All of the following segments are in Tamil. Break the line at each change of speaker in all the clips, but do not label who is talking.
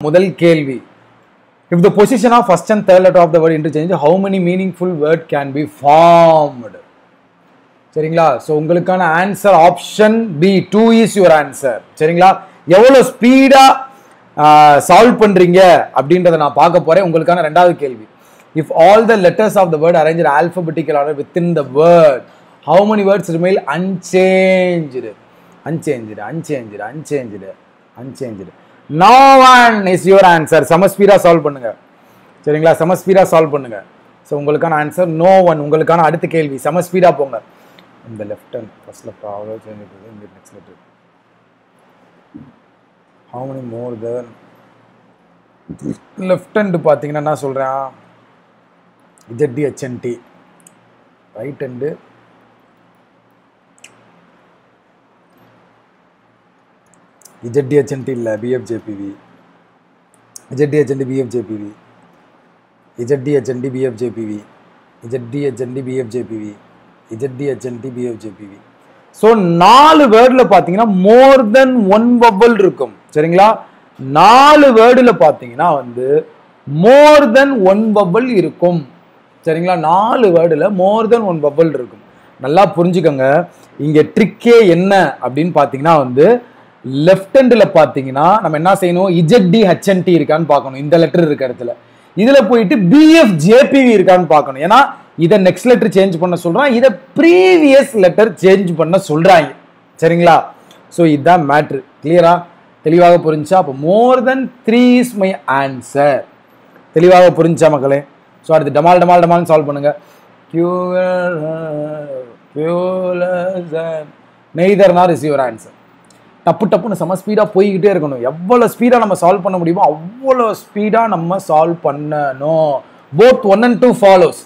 முதல் கேள்வி, if the position of first and third letter of the word interchange, how many meaningful word can be formed? சரிங்களா? ஸோ உங்களுக்கான answer option B 2 is your answer. சரிங்களா? எவ்வளோ ஸ்பீடாக சால்வ் பண்ணுறீங்க அப்படின்றத நான் பார்க்க போகிறேன். உங்களுக்கான ரெண்டாவது கேள்வி, if all the letters of the word arranged in alphabetical order within the word, how many words remain unchanged? Unchanged. No one is your answer. சமஸ்பீடா சால்வ் பண்ணுங்க. சரிங்களா? சமஸ்பீடா சால்வ் பண்ணுங்க. ஸோ உங்களுக்கான ஆன்சர் நோ ஒன். உங்களுக்கான அடுத்த கேள்வி, சமஸ்பீடா போங்க. இந்த லெஃப்ட் ஹேண்ட் ஃபர்ஸ்ட் லெஃப்ட் அவ்வளோ சேஞ்ச் பண்ணுது. இந்த next letter how many more than left hand பார்த்தீங்கன்னா என்ன சொல்கிறேன், ZDHNT. ரைட் ஹேண்டு ZDHNT இல்லை, BFJPV. ZDHNT BFJPV. ZDHNT BFJPV. ZDHNT BFJPV. ZDHNT BFJPV. So 4 வேர்டில் பார்த்தீங்கன்னா மோர் தென் 1 பபிள் இருக்கும். சரிங்களா? 4 வேர்டில் பார்த்தீங்கன்னா மோர் தென் 1 பபிள் இருக்கும். சரிங்களா? 4 வேர்டில் மோர் தென் 1 பபிள் இருக்கும். நல்லா புரிஞ்சுக்கோங்க. இங்கே ட்ரிக்கே என்ன அப்படின்னு பார்த்தீங்கன்னா லெஃப்ட் ஹேண்டில் பார்த்தீங்கன்னா நம்ம என்ன செய்யணும், ZDHNT இருக்கான்னு பார்க்கணும். இந்த லெட்டர் இருக்க இடத்துல இதில் போயிட்டு BFJPV இருக்கான்னு பார்க்கணும். ஏன்னா இதை நெக்ஸ்ட் லெட்டர் சேஞ்ச் பண்ண சொல்கிறான், இதை ப்ரீவியஸ் லெட்டர் சேஞ்ச் பண்ண சொல்கிறாங்க. சரிங்களா? ஸோ இதுதான் மேட்ரு. கிளியரா? தெளிவாக புரிஞ்சா? அப்போ மோர் தென் 3 இஸ் மை ஆன்சர். தெளிவாக புரிஞ்சா மக்களே? ஸோ அடுத்து டமால் டமால் டமால்னு சால்வ் பண்ணுங்க. நெய்தர் நார் இஸ் யுவர் ஆன்சர். டப்பு டப்புன்னு செம ஸ்பீடாக போய்கிட்டே இருக்கணும். எவ்வளோ ஸ்பீடாக நம்ம சால்வ் பண்ண முடியுமோ அவ்வளோ ஸ்பீடாக நம்ம சால்வ் பண்ணணும். Both 1 and 2 follows.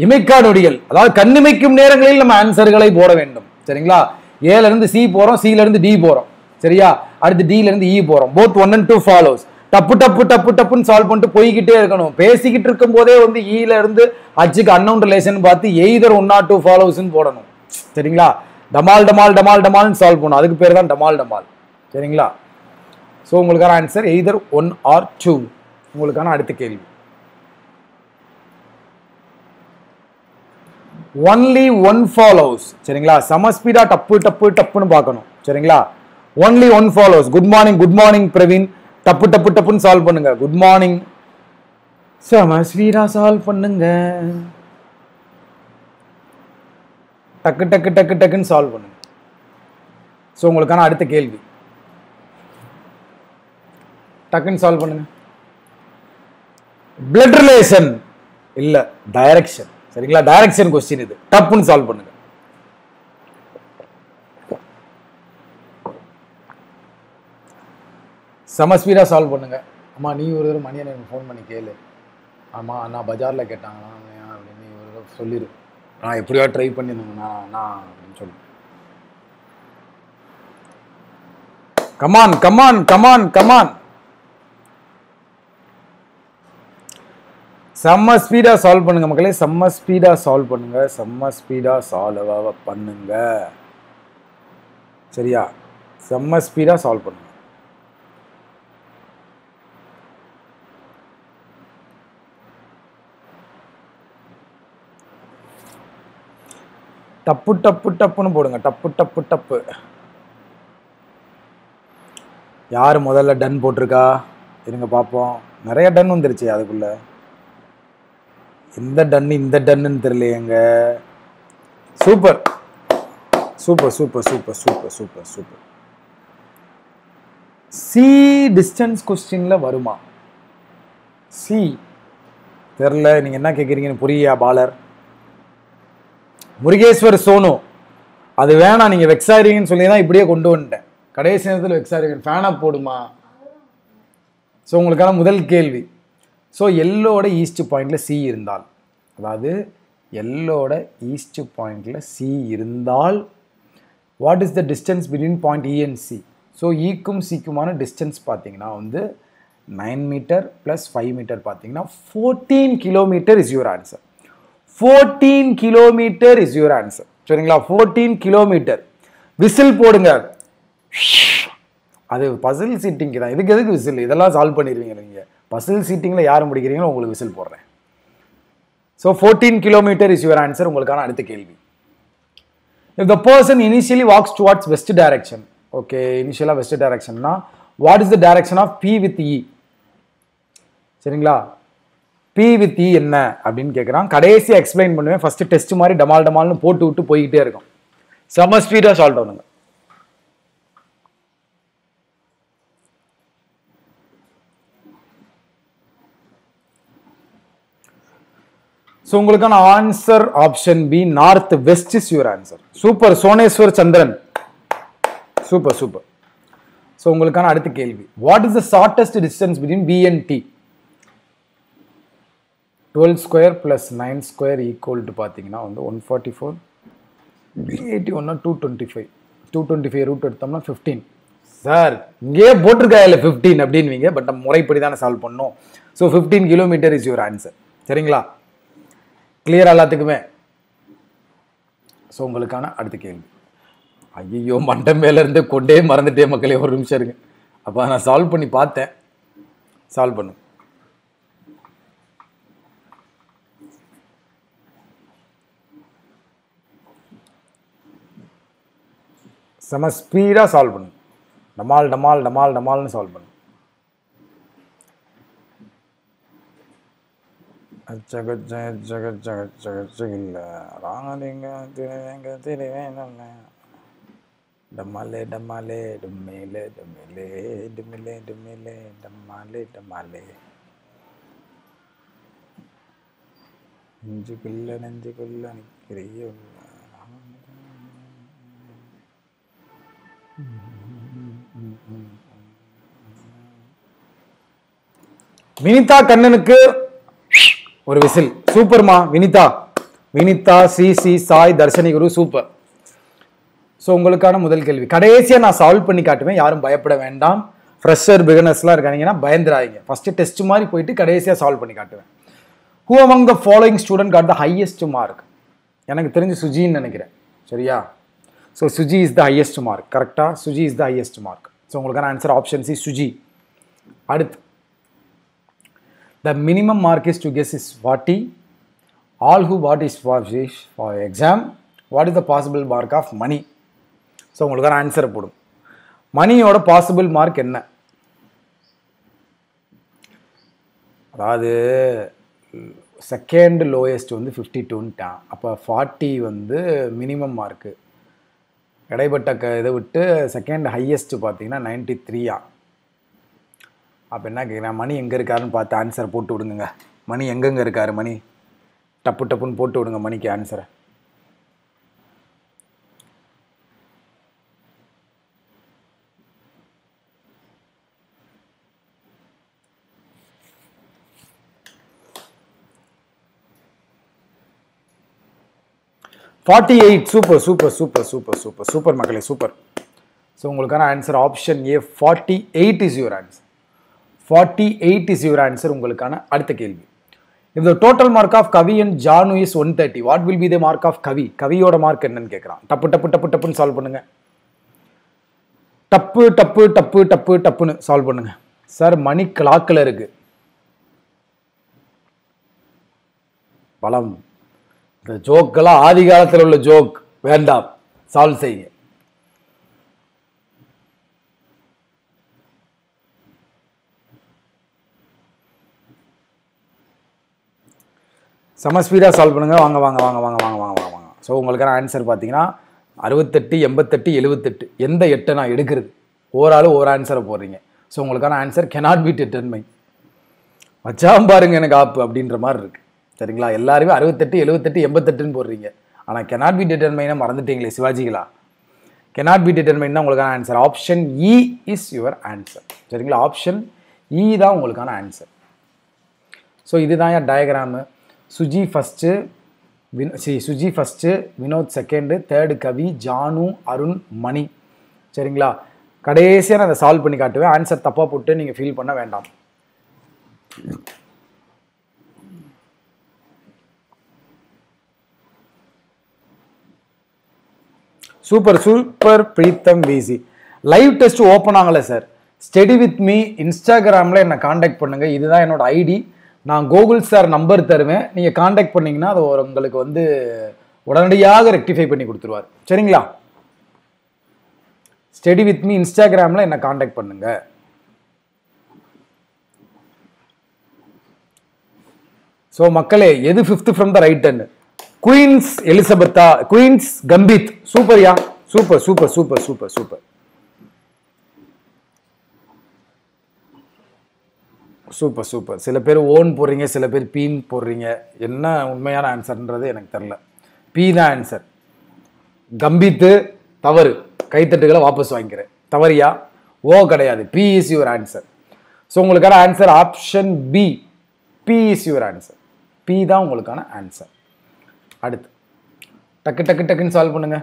இமைக்கா நொடிகள், அதாவது கண்ணிமைக்கும் நேரங்களில் நம்ம ஆன்சர்களை போட வேண்டும். சரிங்களா? ஏல இருந்து சி போகிறோம், சில இருந்து டி போகிறோம். சரியா? அடுத்து டில இருந்து இ போகிறோம். Both 1 and 2 follows. டப்பு டப்பு டப்பு டப்புன்னு சால்வ் பண்ணிட்டு போய்கிட்டே இருக்கணும். பேசிக்கிட்டு இருக்கும் போதே ஈல இருந்து அச்சுக்கு அன்னவுன் ரிலேஷன் பார்த்து எய்தர் 1 or 2 ஃபாலோஸ்ன்னு போடணும். சரிங்களா? டமால் டமால் டமால் டமால்னு சால்வ் பண்ணும். அதுக்கு பேர் தான் டமால் டமால். சரிங்களா? ஸோ உங்களுக்கான ஆன்சர் எய்தர் 1 or 2. உங்களுக்கான அடுத்த கேள்வி, ஒன்லி 1 ஃபாலோஸ். சரிங்களா? சம ஸ்பீடா டப்பு டப்பு டப்புன்னு பார்க்கணும். சரிங்களா? Only 1 follows. Good morning Praveen. டப்பு டப்பு டப்புன்னு சால்வ் பண்ணுங்க. Good morning. சம ஸ்பீடா சால்வ் பண்ணுங்க. டக்கு டக்கு டக்கு டக்குன்னு சால்வ் பண்ணுங்க. ஸோ உங்களுக்கான அடுத்த கேள்வி, டக்குன்னு சால்வ் பண்ணுங்க. பிளட் ரிலேஷன் இல்ல, டைரக்ஷன். சரிங்களா? டைரக்ஷன் கொஸ்டின் இது. டப்புன்னு சால்வ் பண்ணுங்க. செம ஸ்பீடா சால்வ் பண்ணுங்க. அம்மா நீ ஒரு தடவை மணி எனக்கு ஃபோன் பண்ணி கேளு. ஆமா அண்ணா பஜார்ல கேட்டாங்களா அப்படின்னு நீ ஒரு தடவை சொல்லிடு. நான் எப்படியா ட்ரை பண்ணிருந்தேங்கண்ணா நான் அப்படின்னு சொல்லு. Come on come on come on come on. செம்ம ஸ்பீடா சால்வ் பண்ணுங்க மக்களே. செம்ம ஸ்பீடா சால்வ் பண்ணுங்க. செம்ம ஸ்பீடா சால்வ் பண்ணுங்க. சரியா? செம்ம ஸ்பீடா சால்வ் பண்ணுங்க. டப்பு டப்பு டப்புன்னு போடுங்க. டப்பு டப்பு டப்பு. யார் முதல்ல டன் போட்டிருக்கா இருங்க பார்ப்போம். நிறைய டன் வந்துருச்சு. அதுக்குள்ள இந்த டன்னு இந்த டன்னுன்னு தெரியலையேங்க. Super super super super super super super. C distance கொஸ்டின்ல வருமா? சி தெரியல. நீங்க என்ன கேட்குறீங்கன்னு புரியா பாலர்? முருகேஸ்வர் சோனு அது வேணாம், நீங்க வெக்ஸாரிங்கன்னு சொல்லி தான் இப்படியே கொண்டு வந்துட்டேன். கடைசி நேரத்தில் வெக்ஸாரிங்க ஃபேனா போடுமா? ஸோ உங்களுக்கான முதல் கேள்வி, ஸோ எல்லோட ஈஸ்ட் பாயிண்ட்ல சி இருந்தால், அதாவது எல்லோட ஈஸ்ட் பாயிண்ட்ல சி இருந்தால் what is the distance between point E and C? So ஈக்கும் சிக்குமான டிஸ்டன்ஸ் பார்த்தீங்கன்னா 9 மீட்டர் + 5 மீட்டர் பார்த்தீங்கன்னா 14 kilometre is your answer. 14 kilometre is your answer. சரிங்களா? 14 கிலோமீட்டர். விசில் போடுங்க. அது பசில் சீட்டிங்க்கு தான். இதுக்கு எதுக்கு விசில்? இதெல்லாம் சால்வ் பண்ணிடுவீங்க நீங்கள். பசில் சீட்டிங்கில் யார் முடிக்கிறீங்களோ உங்களுக்கு விசில் போடுறேன். So 14 kilometer is your answer. உங்களுக்கான அடுத்த கேள்வி. If the person initially walks towards west direction, okay, initially west direction na, what is the direction of P with E? சரிங்களா? P with E என்ன அப்படின்னு கேட்குறான். கடைசியாக எக்ஸ்பிளைன் பண்ணுவேன். ஃபர்ஸ்ட் டெஸ்ட் மாதிரி டமால் டமால்னு போட்டு விட்டு போய்கிட்டே இருக்கும். செம ஸ்பீடாக சால்வ் பண்ணுங்க. ஸோ உங்களுக்கான answer option B, north west is your answer. Super Soneshwar Chandran, super super. So உங்களுக்கான அடுத்த கேள்வி. What is the shortest distance between B and D? 12 square plus 9 square equal to பார்த்தீங்கன்னா வந்து 144, 81 225. 225 ரூட் எடுத்தோம்னா 15. சார் இங்கே போட்டிருக்கா இல்லை 15 அப்படின்வீங்க. பட் நம்ம முறைப்படி தானே சால்வ் பண்ணோம். So 15 kilometer is your answer. சரிங்களா? கிளியர் எல்லாத்துக்குமே? ஸோ உங்களுக்கான அடுத்த கேள்வி. ஐயோ மண்டை மேல இருந்து கொண்டே மறந்துட்டே மக்களே, ஒரு நிமிஷம் இருங்க. அப்போ நான் சால்வ் பண்ணி பார்த்தேன். சால்வ் பண்ணு. செம ஸ்பீடாக சால்வ் பண்ணு. டமால் டமால் டமால் டமால்னு சால்வ் பண்ணு. ஜகத் ஜகத் ஜகத் ஜகத் ஜகத் ஜகில்ல ராங்கலிங்க திருவேங்க திருவேனல்ல டமாலே டமாலே டும்மேலே டும்மேலே டும்மிலே டும்மிலே டமாலே டமாலே நெஞ்சுக்குள்ள நெஞ்சுக்குள்ள நிற்கிறிய வினிதா கண்ணனுக்கு ஒரு விசில். சூப்பர்மா வினிதா. வினிதா, சிசி, சாய், தர்ஷனி குரு, சூப்பர். ஸோ உங்களுக்கான முதல் கேள்வி. கடைசியாக நான் சால்வ் பண்ணி காட்டுவேன். யாரும் பயப்பட வேண்டாம். ஃப்ரெஷர் பிகினர்ஸ்லாம் இருக்காங்கன்னா பயந்துராங்க. ஃபர்ஸ்ட் டெஸ்ட் மாதிரி போயிட்டு கடைசியாக சால்வ் பண்ணி காட்டுவேன். Who among the following student got the highest mark? எனக்கு தெரிஞ்சு சுஜின்னு நினைக்கிறேன். சரியா? So Suji is the highest mark. கரெக்டா? Suji is the highest mark. So உங்களுக்கான ஆன்சர் ஆப்ஷன் சி, சுஜி. அடுத்து, the minimum mark is to guess is 40. All who bought is for exam. What is the possible mark of money? So உங்களுக்கான ஆன்சரை போடும். மணியோட பாசிபிள் மார்க் என்ன? அதாவது செகண்ட் லோயஸ்ட் வந்து 52ன்ட்டான். அப்போ 40 வந்து மினிமம் மார்க்கு. இடைப்பட்ட இதை விட்டு செகண்ட் ஹையஸ்ட் பார்த்தீங்கன்னா 93. அப்போ என்ன கேட்குறேன், மணி எங்கே இருக்காருன்னு பார்த்து ஆன்சரை போட்டு விடுங்க. மணி எங்கெங்கே இருக்காரு? மணி டப்பு டப்புன்னு போட்டு விடுங்க மணிக்கு ஆன்சரை. $48. Super super super super super super மக்களே, சூப்பர். ஸோ உங்களுக்கான answer option A, 48 is your answer. 48 is your answer. உங்களுக்கான அடுத்த கேள்வி. If the total mark of Kavi and Janu is 130, what will be the mark of Kavi? கவியோட மார்க் என்னன்னு கேட்குறான். டப்பு டப்பு டப்பு டப்புன்னு சால்வ் பண்ணுங்க. டப்பு டப்பு டப்பு டப்பு டப்புன்னு சால்வ் பண்ணுங்க. சார் மணி கிளாக்கில் இருக்கு. பலம். இந்த ஜோக்கெல்லாம் ஆதி காலத்தில் உள்ள ஜோக் வேண்டாம். சால்வ் செய்யுங்க. செம ஸ்பீடாக சால்வ் பண்ணுங்க. வாங்க வாங்க வாங்க வாங்க வாங்க வாங்க வாங்க வாங்க. ஸோ உங்களுக்கான ஆன்சர் பார்த்தீங்கன்னா 68, 88, 78. எந்த 8 நான் எடுக்கிறது? ஓராள் ஒரு ஆன்சரை போடுறீங்க. ஸோ உங்களுக்கான ஆன்சர் cannot be determined. வச்சாம் பாருங்க எனக்கு ஆப்பு அப்படின்ற மாதிரி இருக்கு. சரிங்களா? எல்லாருமே 68, 78, 88ன்னு போடுறீங்க. ஆனால் cannot be determined மறந்துட்டீங்களே சிவாஜிகளா. cannot be determined தான் உங்களுக்கான answer. Option E is your answer. சரிங்களா? ஆப்ஷன் இ தான் உங்களுக்கான ஆன்சர். ஸோ இதுதான் என் diagram. Suji first, Suji first, Vinod second, third Kavi, Janu, Arun, Mani. சரிங்களா? கடைசியாக நான் அதை சால்வ் பண்ணி காட்டுவேன். ஆன்சர் தப்பாக போட்டு நீங்கள் ஃபீல் பண்ண வேண்டாம். சூப்பர் சூப்பர் பிரீத்தம் விசி. லைவ் டெஸ்ட் ஓப்பன் ஆகலை சார். ஸ்டடி வித் மீ இன்ஸ்டாகிராமில் என்னை காண்டாக்ட் பண்ணுங்கள். இதுதான் என்னோட ஐடி. நான் கோகுல் சார் நம்பர் தருவேன். நீங்கள் காண்டாக்ட் பண்ணிங்கன்னா அது உங்களுக்கு வந்து உடனடியாக ரெக்டிஃபை பண்ணி கொடுத்துருவார். சரிங்களா? ஸ்டடி வித் மீ இன்ஸ்டாகிராமில் என்னை காண்டாக்ட் பண்ணுங்க. ஸோ மக்களே, எது 5th from the right hand? Queen's எலிசபெத்தா, குயின்ஸ் கம்பித். சூப்பர்யா, super super super super super super super. சில பேர் ஓன் போடுறீங்க, சில பேர் பீன் போடுறீங்க. என்ன உண்மையான ஆன்சர்ன்றது எனக்கு தெரில. பி தான் ஆன்சர். கம்பித்து தவறு. கைத்தட்டுகளை வாபஸ் வாங்கிக்கிறேன். தவறியா? ஓ கிடையாது. B is your answer. So உங்களுக்கான answer option B. B is your answer. B தான் உங்களுக்கான ஆன்சர். அடுத்து டக்கு டக்கு டக்குன்னு சால்வ் பண்ணுங்க.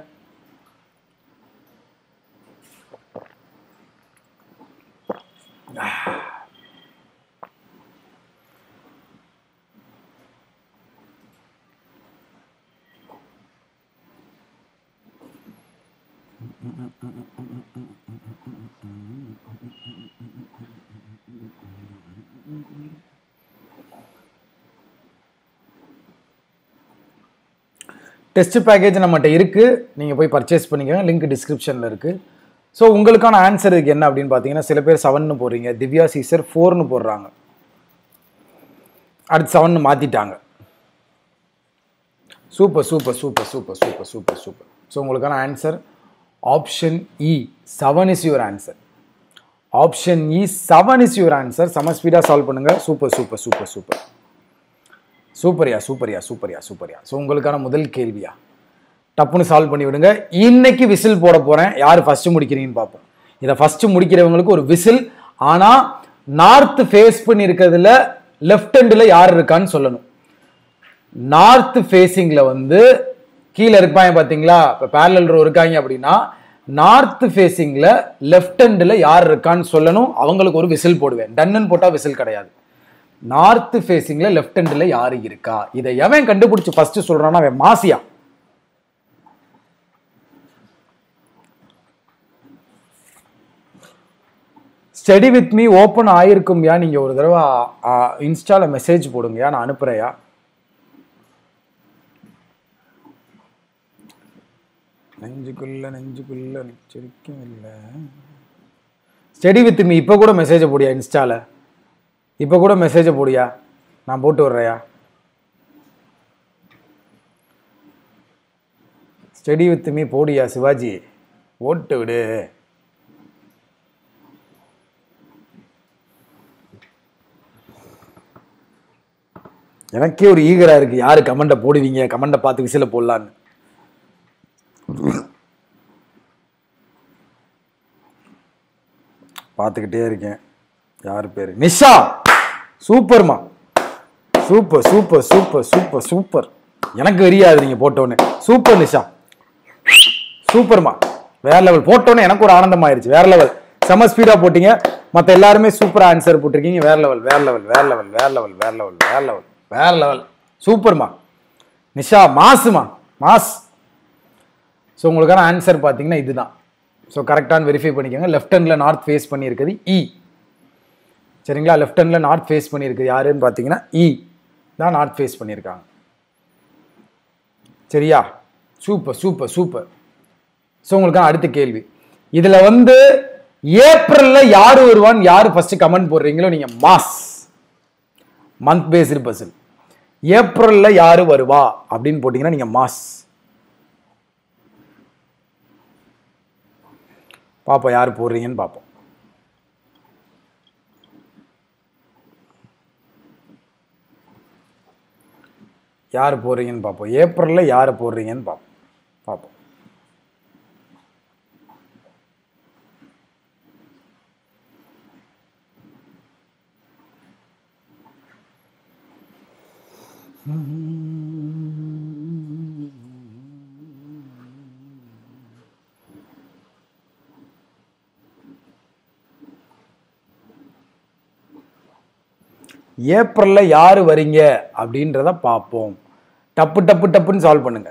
டெஸ்ட் பேக்கேஜ் நம்மகிட்ட இருக்கு. நீங்கள் போய் பர்ச்சேஸ் பண்ணிக்கோங்க. லிங்க் டிஸ்கிரிப்ஷனில் இருக்குது. ஸோ உங்களுக்கான ஆன்சர் இதுக்கு என்ன அப்படின்னு பார்த்தீங்கன்னா, சில பேர் 7ன்னு போடுறீங்க. திவ்யா சீசர் 4ன்னு போடுறாங்க. அடுத்து 7ன்னு மாற்றிட்டாங்க. Super super super super super super super. So உங்களுக்கான answer option E. 7 is your answer. Option E 7 is your answer. செம ஸ்பீடாக சால்வ் பண்ணுங்க. சூப்பர் சூப்பர் சூப்பர் சூப்பர் சூப்பர்யா சூப்பர்யா சூப்பர்யா சூப்பர்யா. ஸோ உங்களுக்கான முதல் கேள்வியா, டப்புன்னு சால்வ் பண்ணி விடுங்க. இன்னைக்கு விசில் போட போறேன். யார் ஃபர்ஸ்ட் முடிக்கிறீங்கன்னு பார்ப்போம். இதை ஃபர்ஸ்ட் முடிக்கிறவங்களுக்கு ஒரு விசில். ஆனால் நார்த் ஃபேஸ் பண்ணி இருக்கிறதுல லெஃப்ட் ஹேண்டில் யார் இருக்கான்னு சொல்லணும். நார்த் ஃபேஸிங்கில் வந்து கீழே இருப்பாங்க பார்த்தீங்களா? இப்போ பேரலல் ரோ இருக்காங்க அப்படின்னா நார்த் ஃபேஸிங்கில் லெஃப்ட் ஹேண்டில் யார் இருக்கான்னு சொல்லணும். அவங்களுக்கு ஒரு விசில் போடுவேன். டன்னு போட்டால் விசில் கிடையாது. நார்த் ஃபேஸிங்கில் லெஃப்ட் ஹேண்டில் யார் இருக்கா? இதை எவன் கண்டுபிடிச்சி ஃபர்ஸ்ட் சொல்றான்னா அவன் மாசியா. ஸ்டடி வித் மீ ஓப்பன் ஆயிருக்கும்யா. நீங்கள் ஒரு தடவை இன்ஸ்டாவில் மெசேஜ் போடுங்கயா, நான் அனுப்புகிறேயா. நெஞ்சுக்குள்ள நெஞ்சரிக்கும் இல்லை. ஸ்டடி வித் மீ இப்போ கூட மெசேஜை போடியா. இன்ஸ்டாவில் இப்போ கூட மெசேஜை போடியா, நான் போட்டு விட்றேயா. ஸ்டடி வித் மீ போடியா சிவாஜி, ஓட்டு விடு. எனக்கே ஒரு ஈகரா இருக்கு, யாரு கமெண்ட்டை போடுவீங்க, கமெண்ட்டை பார்த்து விசில போடலான்னு. பார்த்துக்கிட்டே இருக்கேன். யார் பேரு? நிஷா. சூப்பர்மா, super super super super super. எனக்கு வெறியாது நீங்க போட்டோன்னே. சூப்பர் நிஷா, சூப்பர்மா, வேற லெவல். போட்டோன்னே எனக்கு ஒரு ஆனந்தம் ஆயிடுச்சு. வேற லெவல், செம ஸ்பீடா போட்டீங்க. மற்ற எல்லாருமே சூப்பரா ஆன்சர் போட்டிருக்கீங்க. வேற லெவல் வேற லெவல் வேற லெவல் வேற லெவல் வேற லெவல் வேற லெவல் வேற லெவல். சூப்பர்மா நிஷா, மாசுமா மாஸ். ஸோ உங்களுக்கான ஆன்சர் பார்த்தீங்கன்னா இதுதான். ஸோ கரெக்டான வெரிஃபை பண்ணிக்கோங்க. லெஃப்ட் ஹேண்டில் நார்த் ஃபேஸ் பண்ணியிருக்குது இ. சரிங்களா? லெஃப்ட் ஹேண்டில் நார்த் ஃபேஸ் பண்ணியிருக்குது யாருன்னு பார்த்தீங்கன்னா இ தான் நார்த் ஃபேஸ் பண்ணியிருக்காங்க. சரியா? Super super super. ஸோ உங்களுக்கான அடுத்த கேள்வி. இதில் வந்து ஏப்ரலில் யார் வருவான்னு யார் ஃபர்ஸ்ட் கமெண்ட் போடுறீங்களோ நீங்கள் மாஸ். Month based Basil. ஏப்ரலில் யார் வருவா அப்படின்னு போட்டிங்கன்னா நீங்கள் மாஸ். பார்ப்போம் யார் போடுறீங்கன்னு பார்ப்போம். யார் போடுறீங்கன்னு பார்ப்போம். ஏப்ரலில் யார் போடுறீங்கன்னு பார்ப்போம். ஏப்ரலில் யார் வரீங்க அப்படின்றத பார்ப்போம். டப்பு டப்பு டப்புன்னு சால்வ் பண்ணுங்க.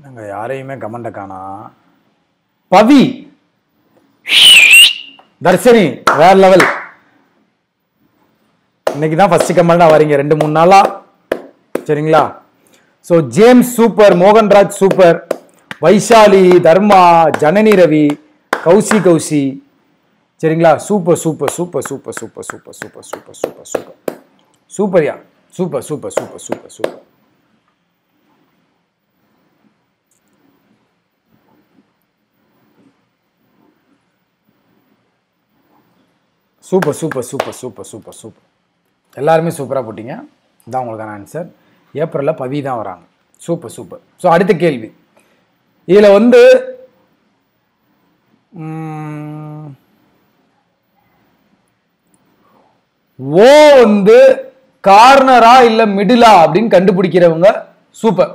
நாங்கள் யாரையுமே கமெண்ட்டை காணா. பவி, தர்ஷினி வேற லெவல். இன்னைக்கு தான் ஃபர்ஸ்ட் கமெண்டா வரீங்க 2-3 நாளா. சரிங்களா? So James super, Mohanraj super, Vaishali, Dharma, Janani Ravi, Kausi. சரிங்களா? Super super super super super super super super super super சூப்பர்யா. Super super super super super super super super super super super. எல்லாருமே சூப்பராக போட்டிங்க. இதான் உங்களுக்கான ஆன்சர். ஏப்ரலில் பவி தான் வராங்க. Super super. ஸோ அடுத்த கேள்வி. இதில் வந்து ஓ வந்து கார்னரா இல்லை மிடிலா அப்படின்னு கண்டுபிடிக்கிறவங்க சூப்பர்.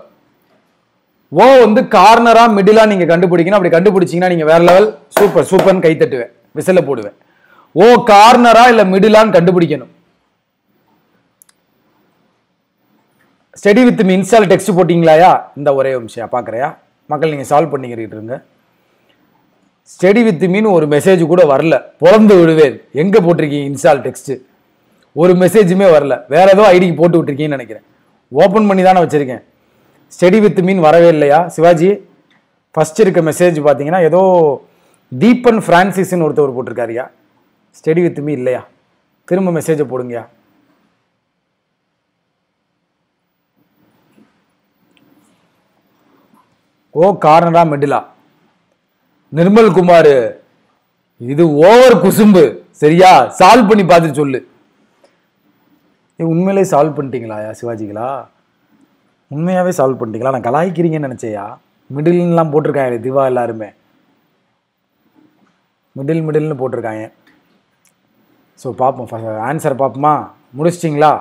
ஓ வந்து கார்னரா மிடிலா நீங்கள் கண்டுபிடிக்கணும். அப்படி கண்டுபிடிச்சிங்கன்னா நீங்கள் வேற லெவல். சூப்பர் சூப்பர்னு கை தட்டுவேன், விசில போடுவேன். ஓ கார்னரா இல்லை மிடிலான்னு கண்டுபிடிக்கணும். Study with me install text போட்டிங்களாயா? இந்த ஒரே நிமிஷம் பார்க்குறையா மக்கள், நீங்கள் சால்வ் பண்ணிக்கிட்டு இருங்க. ஸ்டடி வித் மீன்னு ஒரு மெசேஜ் கூட வரல. பொழந்து விடுவேன். எங்கே போட்டிருக்கீங்க இன்ஸ்டால் டெக்ஸ்ட்? ஒரு மெசேஜுமே வரல. வேற ஏதோ ஐடிக்கு போட்டு விட்டுருக்கீங்கன்னு நினைக்கிறேன். ஓப்பன் பண்ணி தானே வச்சுருக்கேன். ஸ்டடி வித் மீன் வரவே இல்லையா சிவாஜி? ஃபர்ஸ்ட் இருக்க மெசேஜ் பார்த்தீங்கன்னா ஏதோ தீபன் பிரான்சிஸ்ன்னு ஒருத்தவர் போட்டிருக்காருயா. ஸ்டடி வித் மீ இல்லையா? திரும்ப மெசேஜை போடுங்கயா. ஓ கார்னரா மிடிலா? நிர்மல் குமார், இது ஓவர் குசும்பு. சரியா? சால்வ் பண்ணி பார்த்துட்டு சொல்லு. உண்மையிலே சால்வ் பண்ணிட்டீங்களாயா சிவாஜிகளா? உண்மையாவே சால்வ் பண்ணிட்டீங்களா? நான் கலாய்க்கிறீங்கன்னு நினைச்சேயா. மிடில்லாம் போட்டிருக்காங்க திவா, எல்லாருமே மிடில்னு போட்டிருக்காங்க. ஸோ பார்ப்போம், ஆன்சர் பார்ப்போமா? முடிச்சிட்டிங்களா?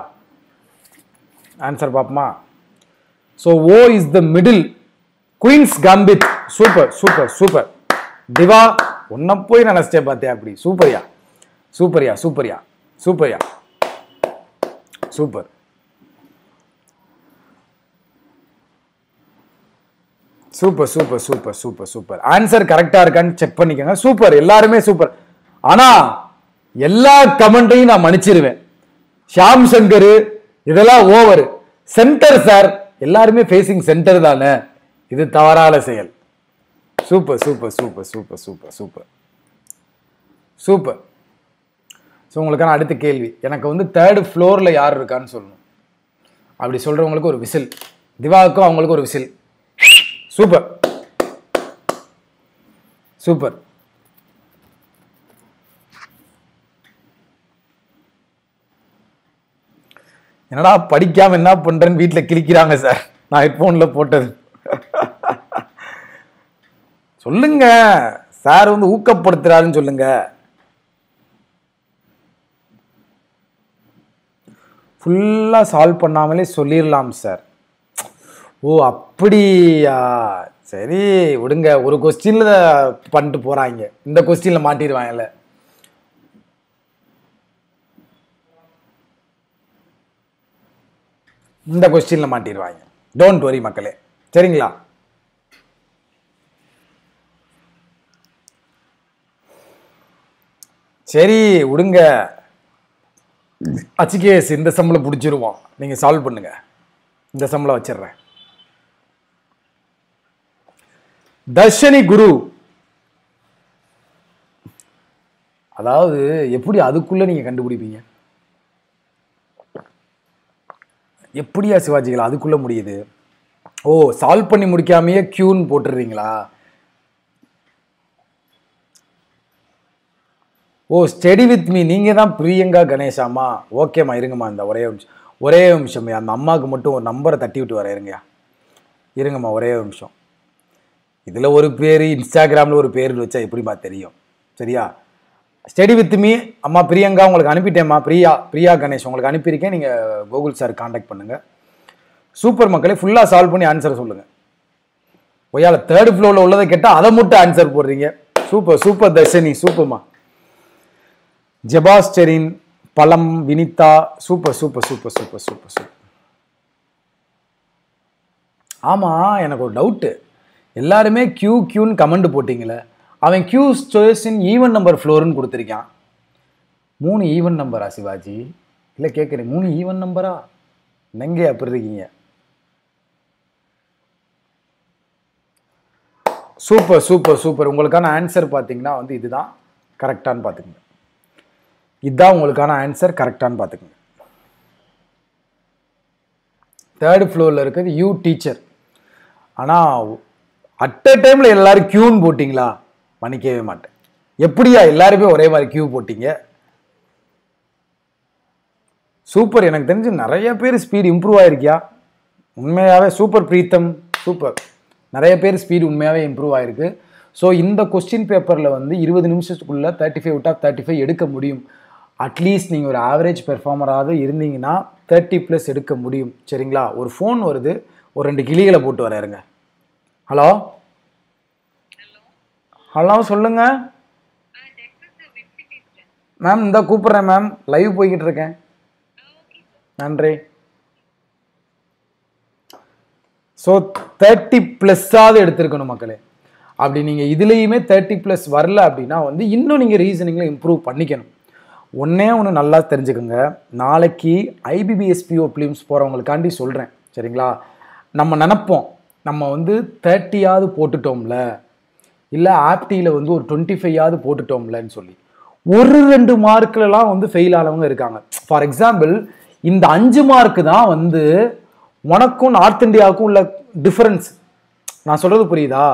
ஆன்சர் பார்ப்போமா? So O is the middle. Queen's gambit. Super super super. Diva உன்னை போய் நினைச்சிட்டேன் பார்த்தியா? அப்படி சூப்பர்யா சூப்பர்யா சூப்பர்யா சூப்பர்யா super super super super super super. Answer கரெக்டா இருக்கான்னு செக் பண்ணிக்கோங்க. சூப்பர், எல்லாருமே சூப்பர். ஆனா எல்லா கமெண்ட்டையும் நான் மன்னிச்சிருவேன். ஷாம் சங்கர் இதெல்லாம் ஓவர். சென்டர் சார், எல்லாருமே ஃபேசிங் சென்டர் தானே, இது தவறான செயல். Super super super super super super super. So உங்களுக்கான அடுத்த கேள்வி. எனக்கு வந்து 3rd ஃப்ளோரில் யார் இருக்கான்னு சொல்லணும். அப்படி சொல்கிறவங்களுக்கு ஒரு விசில். திவாவுக்கும் அவங்களுக்கு ஒரு விசில். Super super. என்னடா படிக்காம என்ன பண்றேன்னு வீட்டில் கிழிக்கிறாங்க சார். நான் ஹெட்ஃபோனில் போட்டது. சொல்லுங்க சார், வந்து ஊக்கப்படுத்துறாருன்னு சொல்லுங்க. ஃபுல்லாக சால்வ் பண்ணாமலே சொல்லிடலாம் சார். ஓ அப்படியா, சரி விடுங்க. ஒரு கொஸ்டின்ல பண்ணிட்டு போறாங்க, இந்த கொஸ்டின்ல மாட்டிடுவாங்கல்ல. இந்த கொஸ்டின்ல மாட்டிடுவாங்க. டோன்ட் வரி மக்களே. சரிங்களா? சரி விடுங்க. அச்சிகேஸ் இந்த சம்பளம் பிடிச்சிருவோம். நீங்க சால்வ் பண்ணுங்க. இந்த சம்பளம் வச்சிடுறேன். தர்ஷினி குரு, அதாவது எப்படி அதுக்குள்ள நீங்க கண்டுபிடிப்பீங்க? எப்படியா சிவாஜிகளா அதுக்குள்ள முடியுது? ஓ சால்வ் பண்ணி முடிக்காமையே கியூன்னு போட்டுடுறீங்களா? ஓ ஸ்டடி வித் மீ நீங்க தான் பிரியங்கா கணேஷாமா? ஓகேம்மா இருங்கம்மா. இந்த ஒரே நிமிஷம் அந்த அம்மாவுக்கு மட்டும் ஒரு நம்பரை தட்டி விட்டு வர இருங்கம்மா ஒரே நிமிஷம். இதுல ஒரு பேர், இன்ஸ்டாகிராம்ல ஒரு பேர் வச்சா எப்படிமா தெரியும்? சரியா? ஸ்டடி வித் மீ அம்மா பிரியங்கா உங்களுக்கு அனுப்பிட்டேம்மா. பிரியா கணேஷ் உங்களுக்கு அனுப்பியிருக்கேன். நீங்க கூகுள் சார் கான்டாக்ட் பண்ணுங்க. சூப்பர் மக்களே, ஃபுல்லா சால்வ் பண்ணி ஆன்சர் சொல்லுங்க. ஒய்யால 3rd ஃப்ளோர்ல உள்ளதை கேட்டா அதை மட்டும் ஆன்சர் போடுறீங்க. சூப்பர் சூப்பர் தர்ஷினி, சூப்பர்மா. ஜெபாஸ்டரின், பலம், Vinitha, super super super super super super. ஆமா எனக்கு ஒரு டவுட்டு. எல்லாருமே கியூன்னு கமெண்ட் போட்டிங்களே, அவன் Q choice in even number ஃப்ளோர்னு கொடுத்துருக்கான். 3 ஈவன் நம்பரா சிவாஜி? இல்லை கேட்குறேன், 3 ஈவன் நம்பரா? நெங்கே அப்படி இருக்கீங்க? Super super super. உங்களுக்கான ஆன்சர் பார்த்தீங்கன்னா வந்து இதுதான் கரெக்டானு பார்த்துக்குங்க. இதுதான் உங்களுக்கான ஆன்சர் கரெக்டானு பார்த்துக்குங்க. 3rd ஃப்ளோரில் இருக்கிறது யூ டீச்சர். ஆனால் அட் அ டைமில் எல்லாரும் கியூன்னு போட்டிங்களா? மன்னிக்கவே மாட்டேன். எப்படியா எல்லாருமே ஒரே மாதிரி கியூ போட்டிங்க? சூப்பர். எனக்கு தெரிஞ்சு நிறைய பேர் ஸ்பீடு இம்ப்ரூவ் ஆகிருக்கியா? உண்மையாகவே சூப்பர் பிரீத்தம், சூப்பர். நிறைய பேர் ஸ்பீடு உண்மையாகவே இம்ப்ரூவ் ஆகிருக்கு. ஸோ இந்த கொஸ்டின் பேப்பரில் வந்து 20 நிமிஷத்துக்குள்ளே 35 அவுட் ஆஃப் 35 எடுக்க முடியும். அட்லீஸ்ட் நீங்கள் ஒரு ஆவரேஜ் பெர்ஃபார்மராக இருந்தீங்கன்னா 30+ எடுக்க முடியும். சரிங்களா? ஒரு ஃபோன் வருது, ஒரு 2 கிளிகளை போட்டு வராருங்க. ஹலோ ஹலோ சொல்லுங்க மேம். இந்த கூப்பிட்றேன் மேம், லைவ் போய்கிட்டு இருக்கேன். நன்றி. ஸோ 30+ எடுத்திருக்கணும் மக்களே. அப்படி நீங்கள் இதுலேயுமே 30+ வரல அப்படின்னா வந்து இன்னும் நீங்கள் ரீசனிங்கில் இம்ப்ரூவ் பண்ணிக்கணும். ஒன்றே நல்லா தெரிஞ்சுக்கோங்க. நாளைக்கு IBBSPO பிலிம்ஸ் போகிறவங்களுக்காண்டி சொல்கிறேன். சரிங்களா? நம்ம நினப்போம் நம்ம வந்து 30 போட்டுட்டோம்ல, இல்லை ஆப்டியில் வந்து ஒரு 25 போட்டுட்டோம்லன்னு சொல்லி. 1-2 மார்க்லலாம் வந்து ஃபெயில் ஆனவங்க இருக்காங்க. ஃபார் எக்ஸாம்பிள், இந்த 5 மார்க்கு தான் வந்து உனக்கும் நார்த் இந்தியாவுக்கும் உள்ள டிஃபரன்ஸ். நான் சொல்கிறது புரியுதா?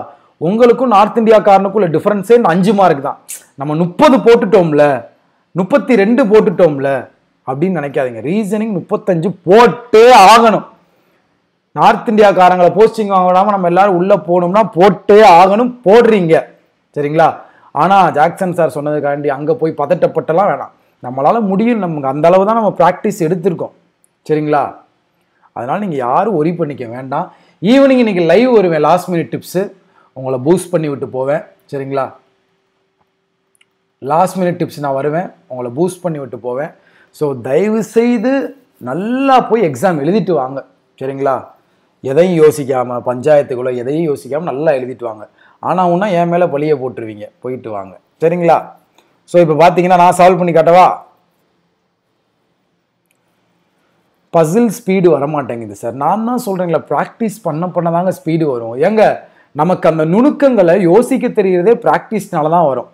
உங்களுக்கும் நார்த் இந்தியாக்காரனுக்கும் உள்ள டிஃபரன்ஸே இந்த 5 மார்க் தான். நம்ம 30 போட்டுட்டோம்ல, 32 போட்டுட்டோம்ல அப்படின்னு நினைக்காதீங்க. ரீசனிங் 35 போட்டே ஆகணும். நார்த் இந்தியாக்காரங்களை போஸ்டிங் வாங்க விடாமல் நம்ம எல்லாரும் உள்ளே போகணும்னா போட்டே ஆகணும். போடுறீங்க. சரிங்களா? ஆனால் ஜாக்சன் சார் சொன்னதுக்காண்டி அங்கே போய் பதட்டப்பட்டெல்லாம் வேணாம். நம்மளால் முடியும். நமக்கு அந்த அளவு தான் நம்ம ப்ராக்டிஸ் எடுத்திருக்கோம். சரிங்களா? அதனால் நீங்கள் யாரும் ஒரி பண்ணிக்க வேண்டாம். ஈவினிங் இன்னைக்கு லைவ் வருவேன். லாஸ்ட் மினிட் டிப்ஸு உங்களை பூஸ்ட் பண்ணி விட்டு போவேன். சரிங்களா? லாஸ்ட் மினிட் டிப்ஸ் நான் வருவேன், உங்களை பூஸ்ட் பண்ணி விட்டு போவேன். ஸோ தயவு செய்து நல்லா போய் எக்ஸாம் எழுதிட்டு வாங்க. சரிங்களா? எதையும் யோசிக்காமல், பஞ்சாயத்துக்குள்ளே எதையும் யோசிக்காமல் நல்லா எழுதிட்டு வாங்க. ஆனால் ஒன்றா என் மேலே பழியை போட்டுருவீங்க. போயிட்டு வாங்க. சரிங்களா? ஸோ இப்போ பார்த்தீங்கன்னா நான் சால்வ் பண்ணி காட்டவா? பசில் ஸ்பீடு வரமாட்டேங்குது சார். நான் தான் சொல்கிறேங்களா, ப்ராக்டிஸ் பண்ண தாங்க ஸ்பீடு வரும். ஏங்க நமக்கு அந்த நுணுக்கங்களை யோசிக்க தெரிகிறதே ப்ராக்டிஸ்னால தான் வரும்.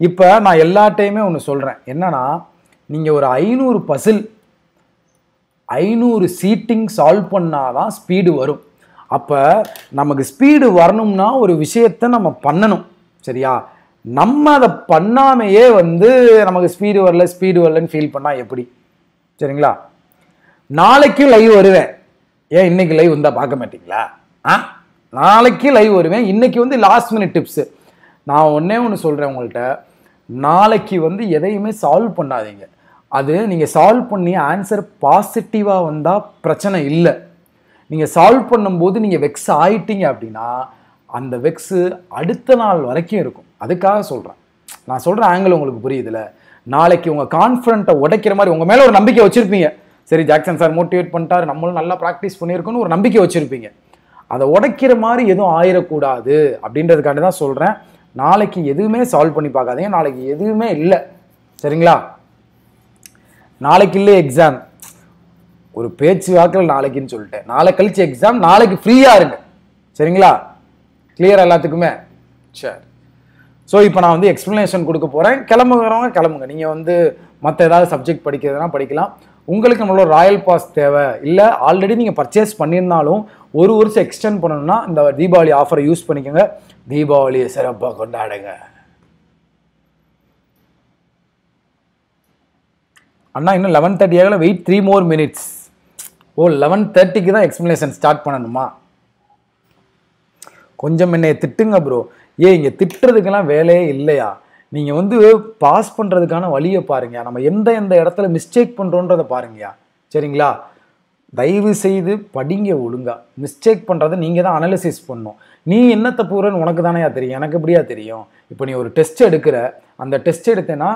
இப்போ நான் எல்லா டைமே ஒன்று சொல்கிறேன். என்னன்னா, நீங்கள் ஒரு 500 பசில் 500 சீட்டிங் சால்வ் பண்ணாதான் ஸ்பீடு வரும். அப்போ நமக்கு ஸ்பீடு வரணும்னா ஒரு விஷயத்தை நம்ம பண்ணணும். சரியா? நம்ம அதை பண்ணாமையே வந்து நமக்கு ஸ்பீடு வரலன்னு ஃபீல் பண்ணால் எப்படி? சரிங்களா? நாளைக்கும் லைவ் வருவேன். ஏன் இன்னைக்கு லைவ் வந்தால் பார்க்க மாட்டீங்களா? நாளைக்கு லைவ் வருவேன். இன்னைக்கு வந்து லாஸ்ட் மினிட் டிப்ஸு. நான் ஒன்று சொல்கிறேன் உங்கள்கிட்ட. நாளைக்கு வந்து எதையுமே சால்வ் பண்ணாதீங்க. அது நீங்கள் சால்வ் பண்ணி ஆன்சர் பாசிட்டிவாக வந்தால் பிரச்சனை இல்லை. நீங்கள் சால்வ் பண்ணும்போது நீங்கள் வெக்ஸ் ஆயிட்டீங்க அப்படின்னா அந்த வெக்ஸு அடுத்த நாள் வரைக்கும் இருக்கும். அதுக்காக சொல்கிறேன். நான் சொல்கிற ஆங்கிள் உங்களுக்கு புரியுதுல? நாளைக்கு உங்கள் கான்ஃபிடென்ட்டை உடைக்கிற மாதிரி உங்கள் மேலே ஒரு நம்பிக்கை வச்சுருப்பீங்க. சரி, ஜாக்சன் சார் மோட்டிவேட் பண்ணிட்டாரு, நம்மளும் நல்லா ப்ராக்டிஸ் பண்ணியிருக்கோன்னு ஒரு நம்பிக்கை வச்சுருப்பீங்க. அதை உடைக்கிற மாதிரி எதுவும் ஆயிடக்கூடாது அப்படின்றதுக்காண்டி தான் சொல்கிறேன். நாளைக்கு எதுவுமே சால்வ் பண்ணி பார்க்காதீங்க. நாளைக்கு எதுவுமே இல்லை. சரிங்களா? நாளைக்கு இல்லை எக்ஸாம். ஒரு பேச்சு வாக்கில் நாளைக்குன்னு சொல்லிட்டேன். நாளை கழிச்சு எக்ஸாம். நாளைக்கு ஃப்ரீயாக இருங்க. சரிங்களா? கிளியர் எல்லாத்துக்குமே? சரி. ஸோ இப்போ நான் வந்து எக்ஸ்ப்ளனேஷன் கொடுக்க போகிறேன். கிளம்புறவங்க கிளம்புங்க. நீங்கள் வந்து மற்ற ஏதாவது சப்ஜெக்ட் படிக்கிறதுனா படிக்கலாம். உங்களுக்கு நம்மளோட ராயல் பாஸ் தேவை இல்லை, ஆல்ரெடி நீங்கள் பர்ச்சேஸ் பண்ணியிருந்தாலும் 1 வருஷம் எக்ஸ்டெண்ட் பண்ணணும்னா இந்த தீபாவளி ஆஃபரை யூஸ் பண்ணிக்கோங்க. தீபாவளியை சிறப்பாக கொண்டாடுங்க. அண்ணா இன்னும் 11:30 ஆகல, வெயிட் 3 more minutes. ஓ 11:30க்கு தான் எக்ஸ்ப்ளனேஷன் ஸ்டார்ட் பண்ணணுமா? கொஞ்சம் என்னைய திட்டுங்க ப்ரோ. இங்கே திட்டுறதுக்கெல்லாம் வேலையே இல்லையா? நீங்கள் வந்து பாஸ் பண்ணுறதுக்கான வழியை பாருங்க. நம்ம எந்த இடத்துல மிஸ்டேக் பண்ணுறோன்றதை பாருங்கயா. சரிங்களா? தயவு செய்து படிங்க ஒழுங்கா. மிஸ்டேக் பண்ணுறதை நீங்கள் தான் அனலிசிஸ் பண்ணணும். நீ என்ன தப்புறன்னு உனக்கு தானேயா தெரியும், எனக்கு எப்படியா தெரியும்? இப்போ நீ ஒரு டெஸ்ட் எடுக்கிற, அந்த டெஸ்ட் எடுத்தேன்னா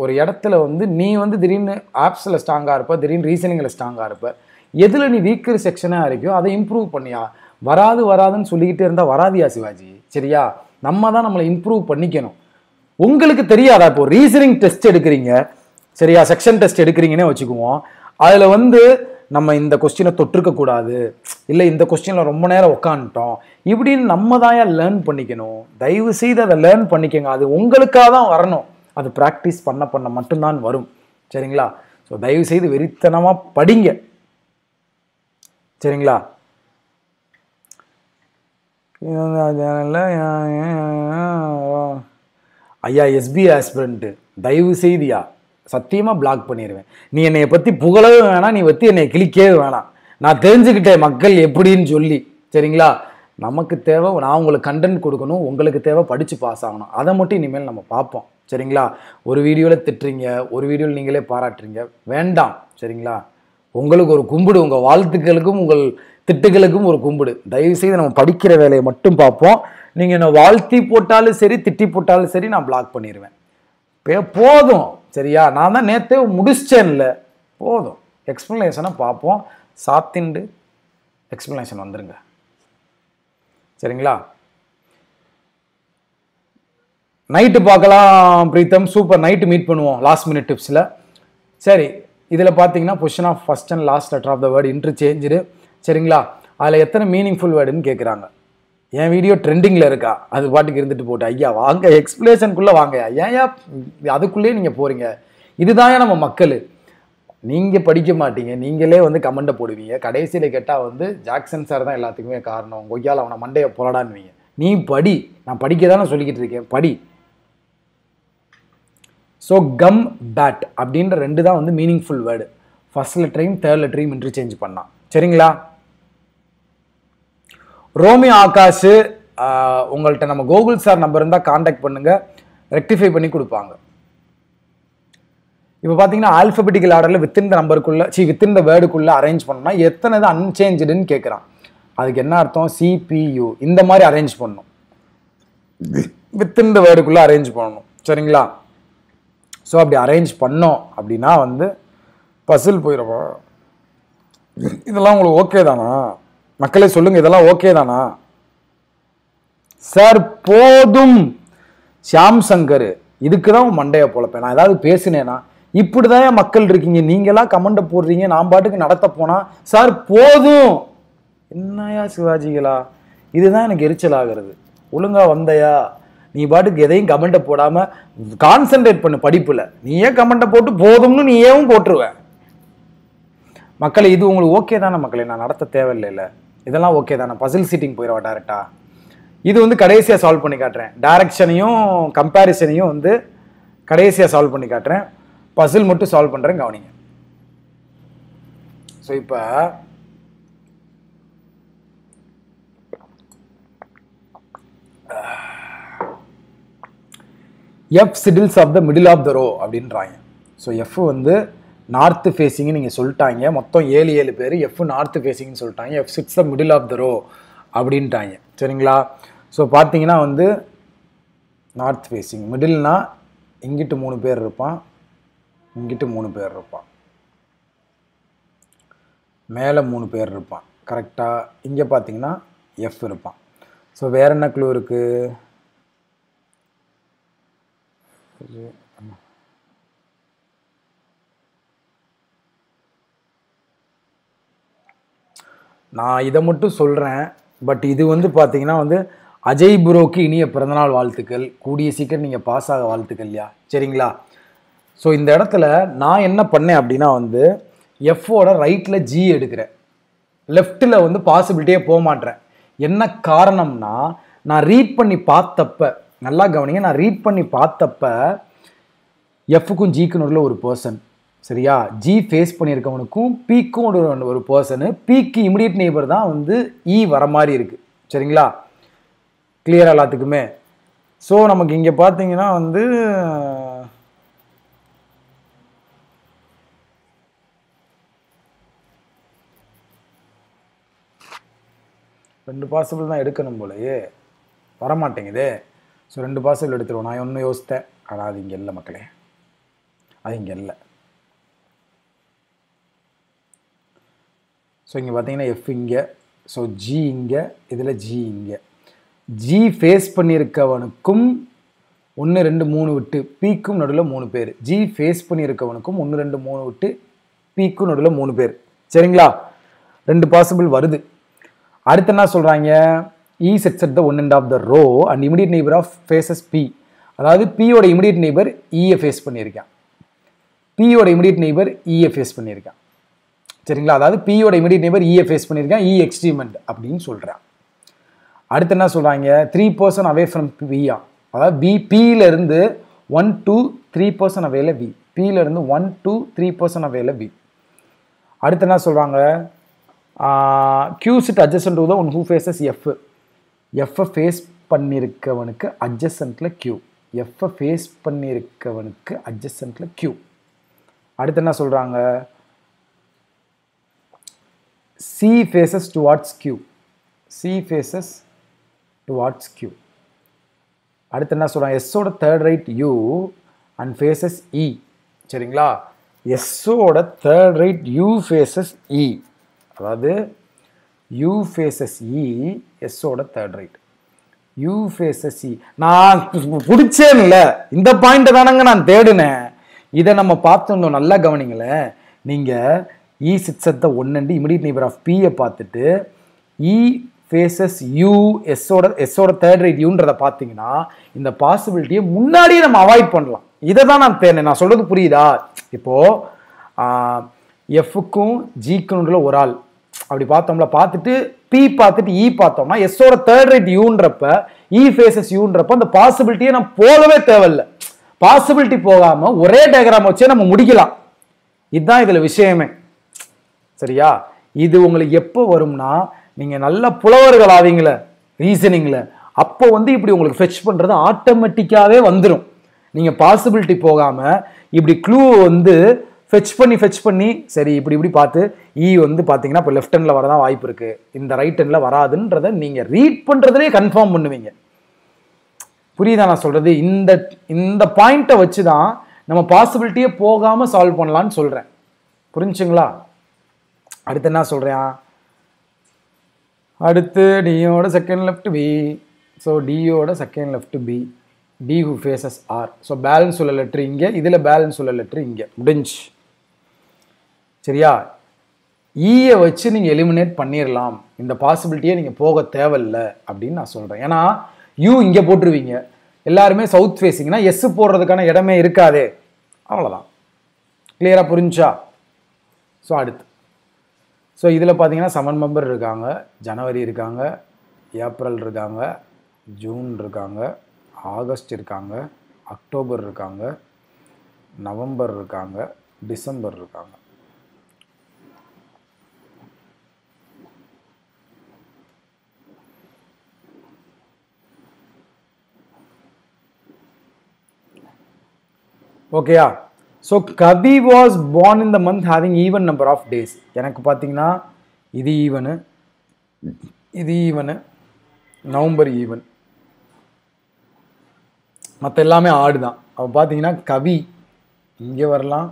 ஒரு இடத்துல வந்து நீ வந்து திடீர்னு ஆப்ஸில் ஸ்ட்ராங்காக இருப்ப, திடீர்னு ரீசனிங்கில் ஸ்ட்ராங்காக இருப்ப. எதில் நீ வீக்கர் செக்ஷனாக இருக்கோ அதை இம்ப்ரூவ் பண்ணியா. வராது வராதுன்னு சொல்லிக்கிட்டே இருந்தால் வராதியா சிவாஜி? சரியா? நம்ம தான் நம்மளை இம்ப்ரூவ் பண்ணிக்கணும். உங்களுக்கு தெரியாதா? இப்போ ரீசனிங் டெஸ்ட் எடுக்கிறீங்க, சரியா, செக்ஷன் டெஸ்ட் எடுக்கிறீங்கன்னே வச்சுக்குவோம். அதில் வந்து நம்ம இந்த கொஸ்டினை தொட்டிருக்க கூடாது, இல்லை இந்த கொஸ்டினில் ரொம்ப நேரம் உட்காந்துட்டோம், இப்படின்னு நம்ம தான் லேர்ன் பண்ணிக்கணும். தயவு செய்து அதை லேர்ன் பண்ணிக்கங்க. அது உங்களுக்காக தான் வரணும். அது ப்ராக்டிஸ் பண்ண பண்ண மட்டும்தான் வரும். சரிங்களா? ஸோ தயவு செய்து வெறித்தனமாக படிங்க. சரிங்களா? ஐயா எஸ்பி ஆஸ்பிரண்ட், தயவு செய்தியா சத்தியமாக பிளாக் பண்ணிடுவேன். நீ என்னை பற்றி புகழவும் வேணாம், நீ பற்றி என்னை கிளிக்கவே வேணாம். நான் தெரிஞ்சுக்கிட்டேன் மக்கள் எப்படின்னு சொல்லி. சரிங்களா? நமக்கு தேவை, நான் உங்களுக்கு கண்டென்ட் கொடுக்கணும், உங்களுக்கு தேவை படித்து பாஸ் ஆகணும். அதை மட்டும் இனிமேல் நம்ம பார்ப்போம். சரிங்களா? ஒரு வீடியோவில் திட்டுறீங்க, ஒரு வீடியோவில் நீங்களே பாராட்டுறீங்க, வேண்டாம். சரிங்களா? உங்களுக்கு ஒரு கும்பிடு, உங்கள் வாழ்த்துக்களுக்கும் உங்கள் திட்டுகளுக்கும் ஒரு கும்பிடு. தயவு செய்து நம்ம படிக்கிற வேலையை மட்டும் பார்ப்போம். நீங்கள் என்ன வாழ்த்தி போட்டாலும் சரி, திட்டி போட்டாலும் சரி, நான் பிளாக் பண்ணிடுவேன். போதும். சரியா? நான் தான் நேற்றே முடிச்சிட்டேன்ல, போதும். எக்ஸ்பிளனேஷனை பார்ப்போம். சாத்திண்டு எக்ஸ்பிளனேஷன் வந்துருங்க. சரிங்களா? நைட்டு பார்க்கலாம் பிரீத்தம். சூப்பர். நைட்டு மீட் பண்ணுவோம் லாஸ்ட் மினிட் டிப்ஸில். சரி, இதில் பார்த்தீங்கன்னா position of first and last letter of the word interchange. சரிங்களா? அதில் எத்தனை மீனிங்ஃபுல் வேர்டுன்னு கேட்குறாங்க. என் வீடியோ ட்ரெண்டிங்கில் இருக்கா? அது பாட்டுக்கு இருந்துட்டு போட்டு, ஐயா வாங்க எக்ஸ்பிளேஷனுக்குள்ளே வாங்க. ஏன் அதுக்குள்ளேயே நீங்கள் போகிறீங்க? இதுதான் நம்ம மக்கள். நீங்கள் படிக்க மாட்டீங்க, நீங்களே வந்து கமெண்ட்டை போடுவீங்க. கடைசியில் கேட்டால் வந்து ஜாக்சன் சார் தான் எல்லாத்துக்குமே காரணம், கொய்யால் அவனை மண்டையை போலடான்னுவீங்க. நீ படி. நான் படிக்க தானே சொல்லிக்கிட்டு இருக்கேன், படி. ஸோ கம் பேட் அப்படின்ற ரெண்டு தான் வந்து மீனிங்ஃபுல் வேர்டு. ஃபர்ஸ்ட் லெட்டரையும் தேர்ட் லெட்டரையும் இன்டர்சேஞ்ச் பண்ணான். சரிங்களா? ரோமி ஆகாஷ், உங்கள்கிட்ட நம்ம கோகுல் சார் நம்பர் இருந்தால் கான்டாக்ட் பண்ணுங்க, ரெக்டிஃபை பண்ணி கொடுப்பாங்க. இப்போ பார்த்தீங்கன்னா ஆல்ஃபபெட்டிக்கல் ஆர்டரில் வித்தின் த நம்பருக்குள்ள வித்தின் த வேர்டுக்குள்ளே அரேஞ்ச் பண்ணோம்னா எத்தனை இது அன்சேஞ்சுடுன்னு கேட்குறான். அதுக்கு என்ன அர்த்தம்? CPU இந்த மாதிரி அரேஞ்ச் பண்ணணும், வித்தின் த வேர்டுக்குள்ளே அரேஞ்ச் பண்ணணும். சரிங்களா? ஸோ அப்படி அரேஞ்ச் பண்ணோம் அப்படின்னா வந்து பசில் போயிடுவா. இதெல்லாம் உங்களுக்கு ஓகே தானா மக்களே? சொல்லுங்க, இதெல்லாம் ஓகே தானா சார்? போதும் ஷியாம் சங்கர், இதுக்கு தான் மண்டையை பொழப்பேன். நான் ஏதாவது பேசினேன்னா இப்படிதான் மக்கள் இருக்கீங்க. நீங்களாம் கமெண்ட்டை போடுறீங்க, நான் பாட்டுக்கு நடத்த போனா சார் போதும். என்னையா சிவாஜிகளா? இதுதான் எனக்கு எரிச்சல் ஆகிறது. ஒழுங்கா வந்தையா? நீ பாட்டுக்கு எதையும் கமெண்ட்டை போடாம கான்சென்ட்ரேட் பண்ணு படிப்புல. நீயே கமெண்ட்டை போட்டு போதும்னு நீயும் போட்டுருவேன். மக்களை இது உங்களுக்கு ஓகே தானே மக்களே? நான் நடத்த தேவையில்லை. இதெல்லாம் ஓகே தானே? பசில் சீட்டிங் போயிடுவா டேரக்டா. இது வந்து கடைசியாக சால்வ் பண்ணி காட்டுறேன். டைரக்ஷனையும் கம்பேரிசனையும் வந்து கடைசியாக சால்வ் பண்ணி காட்டுறேன். பசில் மட்டும் சால்வ் பண்ணுறேன், கவனிங்க. ஸோ இப்போ F sits of the middle of the row அப்படின்றாங்க. ஸோ எஃப் வந்து நார்த்து ஃபேஸிங்னு நீங்கள் சொல்லிட்டாங்க. மொத்தம் 7 பேர் எஃப் நார்த்து ஃபேஸிங்னு சொல்லிட்டாங்க. F sits the middle of the row அப்படின்ட்டாங்க. சரிங்களா? ஸோ பார்த்தீங்கன்னா வந்து நார்த் ஃபேஸிங் மிடில்னா இங்கிட்டு 3 பேர் இருப்பான், இங்கிட்டு 3 பேர் இருப்பான், மேலே 3 பேர் இருப்பான். கரெக்டாக இங்கே பார்த்தீங்கன்னா எஃப் இருப்பான். ஸோ வேற என்ன க்ளூ இருக்குது? நான் இதை மட்டும் சொல்கிறேன். பட் இது வந்து பார்த்தீங்கன்னா வந்து அஜய் ப்ரோக்கு இனிய பிறந்தநாள் வாழ்த்துக்கள். கூடிய சீக்கிரம் நீங்கள் பாஸ் ஆக வாழ்த்துக்கள்யா. சரிங்களா? ஸோ இந்த இடத்துல நான் என்ன பண்ணேன் அப்படின்னா வந்து எஃப்போட ரைட்டில் ஜி எடுக்கிறேன், லெஃப்டில் வந்து பாசிபிலிட்டியே போக மாட்டேறேன். என்ன காரணம்னா நான் ரீட் பண்ணி பார்த்தப்ப, நல்லா கவனிங்க, நான் ரீட் பண்ணி பார்த்தப்ப எஃப்க்கும் ஜிக்கும் நடுவில் ஒரு பர்சன், சரியா, ஜி ஃபேஸ் பண்ணியிருக்கவனுக்கும் பீக்கும் ஒரு பர்சனு, பீக்கு இமிடியட் நெய்பர் தான் வந்து இ வர மாதிரி இருக்குது. சரிங்களா? கிளியர் எல்லாத்துக்குமே? ஸோ நமக்கு இங்கே பார்த்தீங்கன்னா வந்து ரெண்டு பாசிபிள் தான் எடுக்கணும் போலயே, வரமாட்டேங்குதே. ஸோ 2 பாசிபிள் எடுத்துருவோம். நான் ஒன்று யோசித்தேன், ஆனால் அது இங்கே இல்லை மக்களே, அது இங்கே இல்லை. ஸோ இங்கே பார்த்தீங்கன்னா எஃப் இங்கே, ஸோ ஜி இங்கே, இதில் ஜி இங்கே. ஜி ஃபேஸ் பண்ணியிருக்கவனுக்கும் 1 2 3 விட்டு பிக்கும் நடுவில் 3 பேர். ஜி ஃபேஸ் பண்ணியிருக்கவனுக்கும் 1 2 3 விட்டு பிக்கும் நடுவில் 3 பேர். சரிங்களா? 2 பாசிபிள் வருது. அடுத்து என்ன சொல்கிறாங்க? E sets at the one end of the row and immediate neighbor of faces P. அதாவது P ஓட immediate neighbor E-யை ஃபேஸ் பண்ணியிருக்கான். P ஓட immediate neighbor E-யை ஃபேஸ் பண்ணியிருக்கான். சரிங்களா? அதாவது P ஓட immediate neighbor E-யை ஃபேஸ் பண்ணியிருக்கான். E எக்ஸ்ட்ரீமெண்ட் அப்படின்னு சொல்கிறான். அடுத்து என்ன சொல்கிறாங்க? 3 person away from P-யா. அதாவது P-ல இருந்து 1 2 3 person அவேல B. P-ல இருந்து 1 2 3 person அவேல B. அடுத்து என்ன சொல்கிறாங்க? Q sit adjacent to the one who faces F. F face பண்ணியிருக்கவனுக்கு அட்ஜசன்ட்ல Q. F ஃபேஸ் பண்ணியிருக்கவனுக்கு அட்ஜசன்ட்ல Q. அடுத்து என்ன சொல்கிறாங்க? C faces towards Q. C faces towards Q. அடுத்து என்ன சொல்கிறாங்க? S ஓட third right U and faces E. சரிங்களா? S ஓட third right U faces E. அதாவது U faces E, S ஓட third right. U faces E. நான் பிடிச்சேன்ல, இந்த பாயிண்ட் தானங்க நான் தேடுனேன். இதை நம்ம பார்த்துருந்தோம், நல்லா கவனிங்களேன். நீங்கள் E sits at the one end immediate neighbor of P-யை பார்த்துட்டு E faces U, S ஓட தேர்ட் ரைட் யூன்றதை பார்த்தீங்கன்னா இந்த பாசிபிலிட்டியை முன்னாடியே நம்ம அவாய்ட் பண்ணலாம். இதை தான் நான் தேடினேன். நான் சொல்கிறது புரியுதா? இப்போது எஃப்க்கும் ஜிக்குன்ற ஒரு ஆள் அப்படி பார்த்தோம்ல, பார்த்துட்டு P பார்த்துட்டு E பார்த்தோம்னா S ஓட தேர்ட் ரைட் யூன்றப்ப E ஃபேசஸ் யூன்றப்ப அந்த பாசிபிலிட்டியை நம்ம போகவே தேவையில்லை. பாசிபிலிட்டி போகாம ஒரே டயக்ராம் வச்சே நம்ம முடிக்கலாம். இதுதான் இதுல விஷயமே. சரியா? இது உங்களுக்கு எப்போ வரும்னா நீங்க நல்ல புலவர்கள் ஆவீங்கள ரீசனிங்ல, அப்போ இப்படி உங்களுக்கு ஃபெட்ச் பண்றது ஆட்டோமேட்டிக்காவே வந்துடும். நீங்க பாசிபிலிட்டி போகாம இப்படி க்ளூ ஃபெட்ச் பண்ணி சரி இப்படி பார்த்து E பார்த்தீங்கன்னா இப்போ லெஃப்ட் ஹேண்ட்ல வரதான் வாய்ப்பு இருக்கு, இந்த ரைட் ஹேண்ட்ல வராதுன்றதை நீங்க ரீட் பண்றதுலேயே கன்ஃபார்ம் பண்ணுவீங்க. புரியுதா நான் சொல்றது? இந்த பாயிண்ட்டை வச்சு தான் நம்ம பாசிபிலிட்டியே போகாம சால்வ் பண்ணலான்னு சொல்றேன். புரிஞ்சுங்களா? அடுத்து என்ன சொல்றேன்? அடுத்து டியோட செகண்ட் லெஃப்ட் பி. ஸோ டியோட second left B. D who faces R. So balance உள்ள லெட்ரு இங்கே, இதில் பேலன்ஸ் உள்ள லெட்ரு இங்கே. முடிஞ்சு. சரியா? ஈயை வச்சு நீங்கள் எலிமினேட் பண்ணிடலாம். இந்த பாசிபிலிட்டியே நீங்கள் போக தேவையில்லை அப்படின்னு நான் சொல்கிறேன். ஏன்னா யூ இங்கே போட்டுருவீங்க, எல்லாருமே சவுத் ஃபேஸிங்னா எஸ் போடுறதுக்கான இடமே இருக்காதே. அவ்வளோதான். கிளியராக புரிஞ்சா? ஸோ அடுத்து ஸோ இதில் பார்த்தீங்கன்னா 7 மெம்பர் இருக்காங்க. ஜனவரி இருக்காங்க, ஏப்ரல் இருக்காங்க, ஜூன் இருக்காங்க, ஆகஸ்ட் இருக்காங்க, அக்டோபர் இருக்காங்க, நவம்பர் இருக்காங்க, டிசம்பர் இருக்காங்க. ஓகேயா? So Kavi was born in the month having even number of days. எனக்கு பார்த்தீங்கன்னா இது ஈவனு, இது ஈவனு, நவம்பர் ஈவன், மற்ற எல்லாமே ஆடு தான். அப்போ பார்த்தீங்கன்னா கவி இங்கே வரலாம்,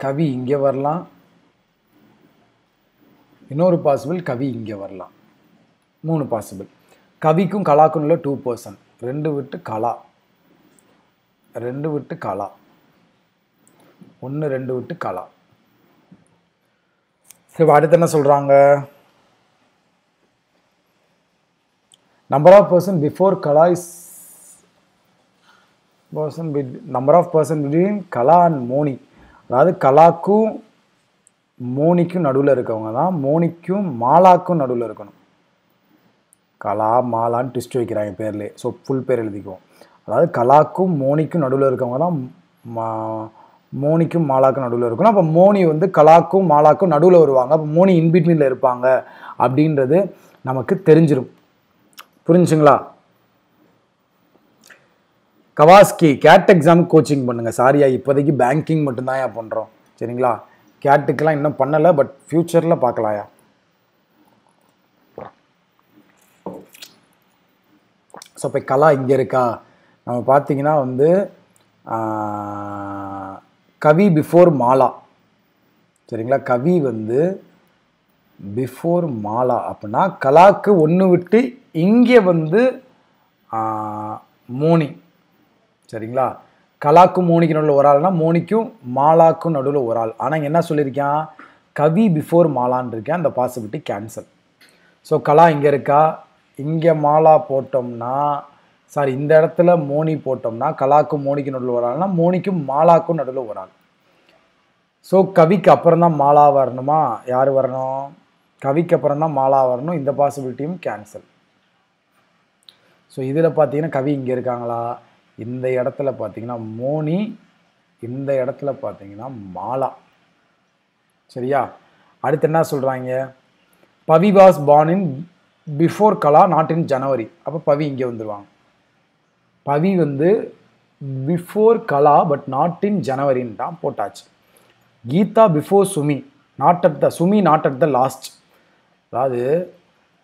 கவி இங்கே வரலாம், இன்னொரு பாசிபிள் கவி இங்கே வரலாம். 3 பாசிபிள். கவிக்கும் கலாக்கும் உள்ள 2 person. 2 விட்டு கலா, 2 விட்டு கலா, 1 2 விட்டு கலா. சரி, அடுத்து என்ன சொல்றாங்க? Number of person before Kala is number of person between Kala and Moni. அதாவது கலாக்கும் மோனிக்கும் நடுவில் இருக்கவங்க தான் மோனிக்கும் மாலாக்கும் நடுவில் இருக்கணும். கலா மாலான்னு ட்விஸ்ட் வைக்கிறாங்க பேர்லேயே. ஸோ ஃபுல் பேர் எழுதிக்குவோம். அதாவது கலாக்கும் மோனிக்கும் நடுவில் இருக்கவங்க தான் மோனிக்கும் மாலாக்கும் நடுவில் இருக்கணும். அப்போ மோனி கலாக்கும் மாலாக்கும் நடுவில் வருவாங்க. அப்போ மோனி இன்பிட்வீனில் இருப்பாங்க அப்படின்றது நமக்கு தெரிஞ்சிடும். புரிஞ்சுங்களா? கவாஸ்கி கேட் எக்ஸாம் கோச்சிங் பண்ணுங்க. சாரியா, இப்போதைக்கு பேங்கிங் மட்டும்தான் பண்ணுறோம். சரிங்களா? கேட்டுக்கெல்லாம் இன்னும் பண்ணலை, பட் ஃப்யூச்சரில் பார்க்கலாயா. ஸோ இப்போ கலா இங்கே இருக்கா? நம்ம பார்த்தீங்கன்னா கவி பிஃபோர் மாலா. சரிங்களா. கவி வந்து பிஃபோர் மாலா அப்படின்னா கலாக்கு ஒன்று விட்டு இங்கே வந்து மோனி. சரிங்களா. கலாக்கும் மோனிக்கு நடுவில் ஒரு ஆள்னா மோனிக்கும் மாலாக்கும் நடுவில் ஒரு ஆள். ஆனால் என்ன சொல்லியிருக்கேன், கவி பிஃபோர் மாலான்னு இருக்கேன். அந்த பாசிபிலிட்டி கேன்சல். ஸோ கலா இங்கே இருக்கா, இங்கே மாலா போட்டோம்னா சாரி இந்த இடத்துல மோனி போட்டோம்னா கலாக்கும் மோனிக்கு நடுவில் ஒரு ஆள்னா மோனிக்கும் மாலாக்கும் நடுவில் ஒரு ஆள். ஸோ கவிக்கு அப்புறம் தான் மாலா வரணுமா, யார் வரணும், கவிக்கு அப்புறம் தான் மாலா வரணும். இந்த பாசிபிலிட்டியும் கேன்சல். ஸோ இதில் பார்த்தீங்கன்னா கவி இங்கே இருக்காங்களா, இந்த இடத்துல பார்த்தீங்கன்னா மோனி, இந்த இடத்துல பார்த்தீங்கன்னா மாலா. சரியா. அடுத்து என்ன சொல்கிறாங்க, Pavi was born in before Kala not in January. அப்போ பவி இங்கே வந்துடுவாங்க. பவி வந்து before Kala but not in ஜனவரின்னு தான் போட்டாச்சு. Geetha before Sumi not at the Sumi not at the last. அதாவது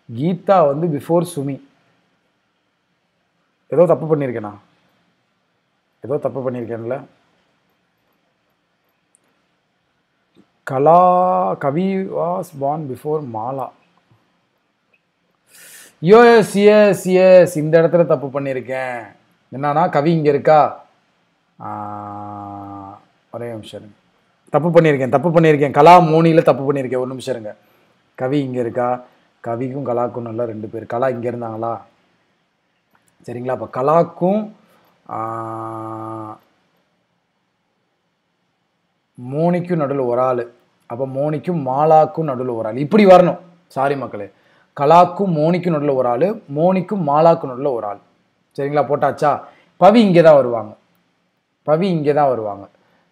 கீதா வந்து பிஃபோர் சுமி. ஏதோ தப்பு பண்ணியிருக்கேனா, ஏதோ தப்பு பண்ணியிருக்கேன்ல. Kala Kavi was born before Mala. Yes yes yes இந்த இடத்துல தப்பு பண்ணியிருக்கேன். என்னன்னா கவி இங்கே இருக்கா, ஒரே நிமிஷம் இருங்க, தப்பு பண்ணியிருக்கேன். கலா மோனியில் தப்பு பண்ணியிருக்கேன். ஒரு நிமிஷம் இருங்க. கவி இங்கே இருக்கா, கவிக்கும் கலாக்கும் நல்லா 2 பேர். கலா இங்கே இருந்தாங்களா, சரிங்களா. அப்போ கலாக்கும் மோனிக்கும் நடுவில் ஒரு ஆள். அப்போ மோனிக்கும் மாலாக்கும் நடுவில் ஒரு ஆள். இப்படி வரணும். சாரி மக்களே, கலாக்கும் மோனிக்கும் நடுவில் ஒரு ஆள், மோனிக்கும் மாலாக்கும் நடுவில் ஒரு ஆள். சரிங்களா. போட்டாச்சா. பவி இங்கே தான் வருவாங்க, பவி இங்கே தான் வருவாங்க.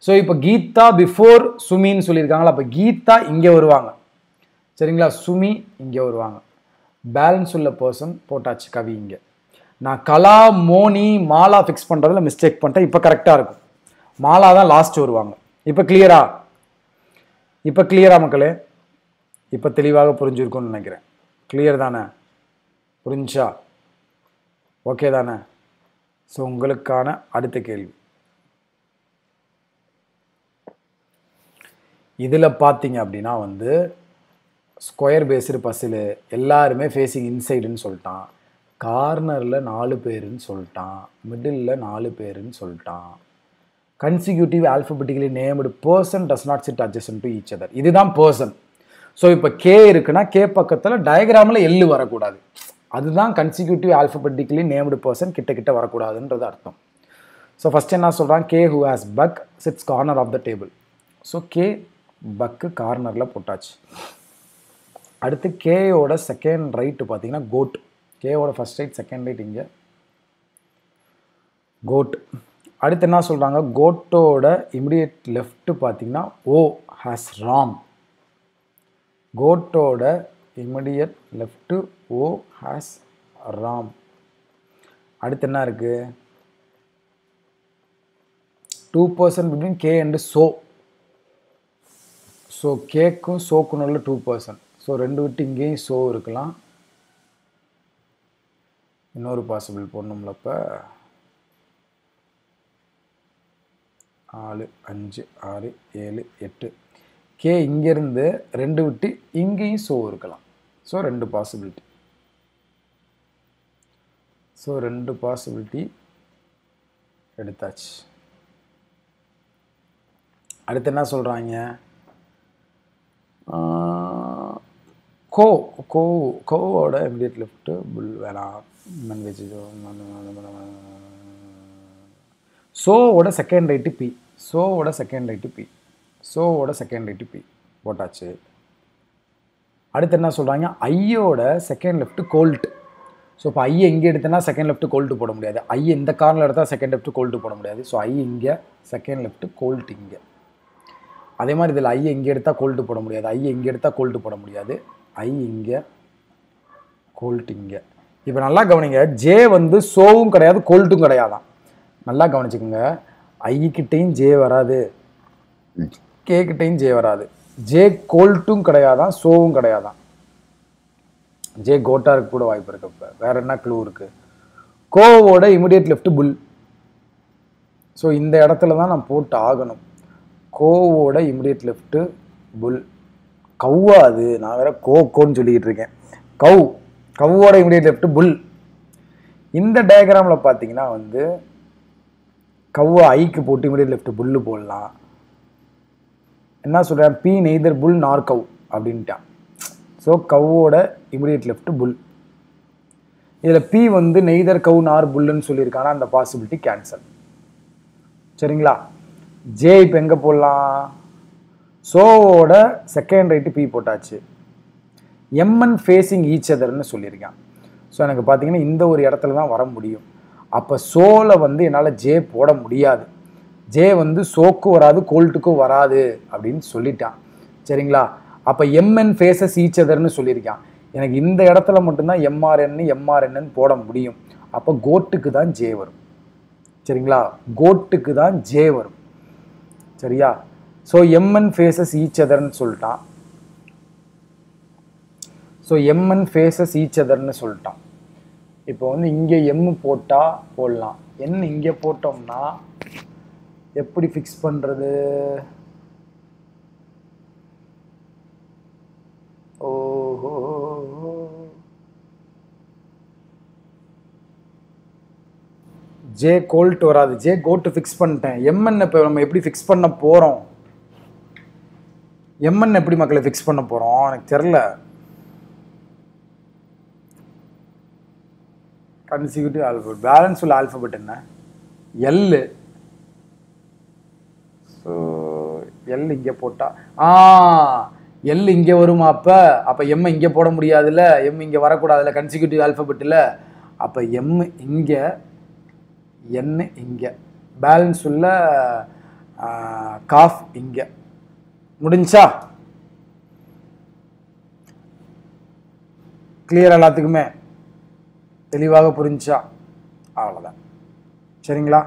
ஸோ இப்போ கீதா பிஃபோர் சுமின்னு சொல்லியிருக்காங்களா, அப்போ கீதா இங்கே வருவாங்க. சரிங்களா. சுமி இங்கே வருவாங்க. பேலன்ஸ் உள்ள பர்சன் போட்டாச்சு கவி இங்கே. நான் கலா மோனி மாலா ஃபிக்ஸ் பண்ணுறதுல மிஸ்டேக் பண்ணிட்டேன். இப்போ கரெக்டாக இருக்கும். மாலா தான் லாஸ்ட் வருவாங்க. இப்போ கிளியரா, இப்போ கிளியரா மக்களே, இப்போ தெளிவாக புரிஞ்சிருக்கும்னு நினைக்கிறேன். கிளியர் தானே, புரிஞ்சா ஓகே தானே. ஸோ உங்களுக்கான அடுத்த கேள்வி, இதில் பார்த்தீங்க அப்படின்னா வந்து ஸ்கொயர் பேஸ்டு பஸ்ஸில் எல்லாருமே ஃபேஸிங் இன்சைடுன்னு சொல்லிட்டான், கார்னரில் 4 பேருன்னு சொல்லிட்டான், மிடில் 4 பேருன்னு சொல்லிட்டான். Consecutive alphabetically named person does not sit adjacent to each other. இதுதான் பர்சன். ஸோ இப்போ கே இருக்குன்னா கே பக்கத்தில் டயக்ராமில் எள்ளு வரக்கூடாது. அதுதான் கன்சிக்யூட்டிவ் ஆல்ஃபபெட்டிக்கலி நேம்டு பர்சன் கிட்ட வரக்கூடாதுன்றது அர்த்தம். ஸோ ஃபஸ்ட் என்ன சொல்கிறான், K who has back sits corner of the table. So K back கார்னரில் போட்டாச்சு. அடுத்து கேயோட செகண்ட் ரைட்டு பார்த்தீங்கன்னா கோட். கேயோட ஃபர்ஸ்ட் ரைட் செகண்ட் ரைட் இங்கே கோட். அடுத்து என்ன சொல்கிறாங்க, கோட்டோட இமிடியேட் லெஃப்ட் பார்த்தீங்கன்னா ஓ ஹேஸ் ராம். கோட்டோட immediate left O has ram. அடுத்து என்ன இருக்குது, 2% பிட்வீன் கே அண்ட் சோ. ஸோ கேக்கும் சோக்கும் உள்ள 2%. ஸோ 2 விட்டு இங்கேயும் சோ இருக்கலாம். இன்னொரு பாசிபிள் போடணும்ல, இப்போ 4 5 6 7 8 கே இங்கேருந்து 2 விட்டு இங்கேயும் சோ இருக்கலாம். So 2 possibility. ஸோ 2 பாசிபிலிட்டி எடுத்தாச்சு. அடுத்து என்ன சொல்கிறாங்க, கோவோட இமிடியேட் லெஃப்ட் புல் வேணாம், நான்வெஜ். சோவோட செகண்ட் ரைட்டு பி, சோவோட செகண்ட் ரைட்டு பி, சோவோட செகண்ட் ரைட்டு பி போட்டாச்சு. அடுத்து என்ன சொல்கிறாங்க, ஐயோட செகண்ட் லெஃப்ட் கோல்ட். ஸோ இப்போ ஐயை இங்கே எடுத்தனா செகண்ட் லெஃப்ட் கோல்ட்டு போட முடியாது, ஐ இந்த கார்னில் எடுத்தால் செகண்ட் லெஃப்ட் கோல்ட்டு போட முடியாது. ஸோ ஐ இங்கே செகண்ட் லெஃப்ட் கோல்ட் இங்கே. அதே மாதிரி இதில் ஐயை இங்கே எடுத்தால் கோல்ட்டு போட முடியாது, ஐயை இங்கே எடுத்தால் கோல்ட்டு போட முடியாது, ஐ இங்கே கோல்ட் இங்கே. இப்போ நல்லா கவனிங்க, ஜே வந்து சோவும் கிடையாது கோல்ட்டும் கிடையாதான். நல்லா கவனிச்சுக்கோங்க, ஐக்கிட்டையும் ஜே வராது, கே கிட்டையும் ஜே வராது, ஜே கோல்ட்டும் கிடையாதான் சோவும் கிடையாதான். ஜே கோட்டா இருக்க கூட வாய்ப்பு இருக்கு. இப்போ வேற என்ன க்ளூ இருக்கு, கோவோட இமிடியேட் லெஃப்ட் புல். ஸோ இந்த இடத்துல தான் நான் போட்டு ஆகணும். கோவோட இமிடியேட் லெஃப்ட் புல். கவ்வா அது, நான் வேற கோன்னு சொல்லிக்கிட்டு இருக்கேன். கவ்வோட இமிடியேட் லெஃப்ட் புல். இந்த டயக்ராமில் பார்த்தீங்கன்னா வந்து கவ்வா ஐக்கு போட்டு இமிடியேட் லெஃப்ட் புல்லு போடலாம். என்ன சொல்கிறேன், பி நெய்தர் புல் நார் கவ் அப்படின்ட்டான். ஸோ கவ்வோட இமிடியேட் லெஃப்ட் புல். இதில் பி வந்து நெய்தர் கவ் நார் புல்லுன்னு சொல்லியிருக்கானா, அந்த பாசிபிலிட்டி கேன்சல். சரிங்களா? ஜே இப்போ எங்கே போடலாம், சோவோட செகண்ட் ரைட்டு பி போட்டாச்சு. எம்என் ஃபேஸிங் ஈச் அதர்னு சொல்லியிருக்கான். ஸோ எனக்கு பார்த்தீங்கன்னா இந்த ஒரு இடத்துல தான் வர முடியும். அப்போ சோவில் வந்து என்னால் ஜே போட முடியாது. ஜே வந்து சோக்கும் வராது கோல்ட்டுக்கும் வராது அப்படின்னு சொல்லிட்டான். சரிங்களா? அப்போ எம்என் ஃபேஸஸ் ஈச் அதர்னு சொல்லியிருக்கான். எனக்கு இந்த இடத்துல மட்டும்தான் எம்ஆர்என்னு போட முடியும். அப்போ கோட்டுக்கு தான் ஜே வரும். சரிங்களா? கோட்டுக்கு தான் ஜே வரும். சரியா? ஸோ எம்என் ஃபேஸஸ் ஈச் அதர்னு சொல்லிட்டான். ஸோ எம்என் ஃபேஸஸ் ஈச் அதர்னு சொல்லிட்டான். இப்போ வந்து இங்கே எம் போட்டால் போடலாம். என் இங்கே போட்டோம்னா எப்படி ஃபிக்ஸ் பண்ணுறது? ஓஹோ, ஜே கோல்ட் வராது, ஜே கோட்டு ஃபிக்ஸ் பண்ணிட்டேன். எம்என் இப்போ நம்ம எப்படி ஃபிக்ஸ் பண்ண போகிறோம்? எம்என் எப்படி மக்களை ஃபிக்ஸ் பண்ண போகிறோம் எனக்கு தெரில. கன்சிக்யூட்டிவ் ஆல்ஃபபெட், பேலன்ஸ் உள்ள ஆல்ஃபபெட் என்ன? எல்லு. ஸோ எல் இங்கே போட்டா எல் இங்கே வருமா? அப்போ எம் இங்கே போட முடியாதுல்ல, எம் இங்கே வரக்கூடாதுல்ல கன்சிக்யூட்டிவ் ஆல்ஃபபெட்டில். அப்போ எம் இங்கே, என் இங்கே, பேலன்ஸ் உள்ள காஃப் இங்கே. முடிஞ்சா? கிளியர்? எல்லாத்துக்குமே தெளிவாக புரிஞ்சா? அவ்வளோதான். சரிங்களா?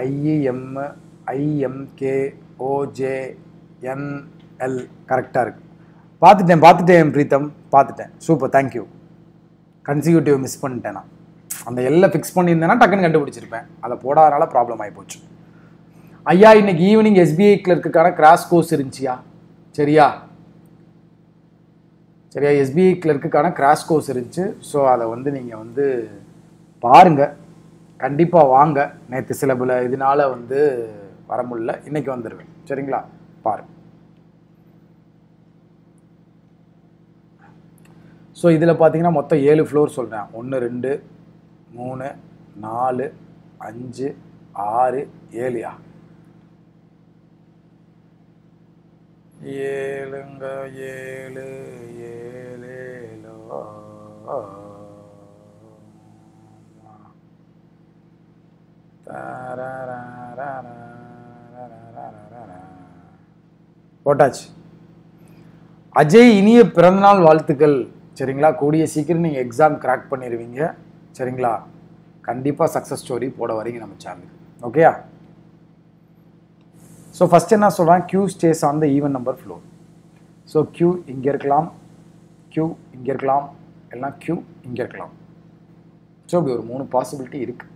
ஐஎம் ஐஎம்கே ஓஜேஎன்எல் கரெக்டாக இருக்கு. பார்த்துட்டேன் பிரீத்தம், பார்த்துட்டேன். Super, thank you. கன்சிக்யூட்டிவ் மிஸ் பண்ணிட்டேன் நான். அந்த எல்லாம் ஃபிக்ஸ் பண்ணியிருந்தேன்னா டக்குன்னு கண்டுபிடிச்சிருப்பேன். அதை போடாதனால ப்ராப்ளம் ஆகி போச்சு. ஐயா இன்னைக்கு ஈவினிங் எஸ்பிஐ கிளர்க்குக்கான கிராஷ் கோர்ஸ் இருந்துச்சியா? சரியா? எஸ்பிஐ கிளர்க்குக்கான கிராஷ் கோர்ஸ் இருந்துச்சு. ஸோ அதை வந்து நீங்கள் வந்து பாருங்கள், கண்டிப்பாக வாங்க. நேற்று சில பல இதனால வந்து வர முடியல, இன்னைக்கு வந்துடுவேன். சரிங்களா? பாருங்க. ஸோ இதில் பார்த்தீங்கன்னா மொத்தம் 7 ஃப்ளோர் சொல்கிறேன். 1 2 3 4 5 6 7யா? 7ங்க 7 7 போட்டாச்சு. அஜய் இனிய பிறந்தநாள் வாழ்த்துக்கள். சரிங்களா? கூடிய சீக்கிரம் நீங்கள் எக்ஸாம் கிராக் பண்ணிடுவீங்க. சரிங்களா? கண்டிப்பாக சக்ஸஸ் ஸ்டோரி போட வரீங்க நம்ம சேனலுக்கு. ஓகேயா? ஸோ ஃபஸ்ட் என்ன சொல்கிறேன், Q stay on the even number floor. So Q இங்கே இருக்கலாம், Q இங்கே இருக்கலாம், எல்லாம் Q இங்கே இருக்கலாம். ஸோ அப்படி ஒரு 3 பாசிபிலிட்டி இருக்குது.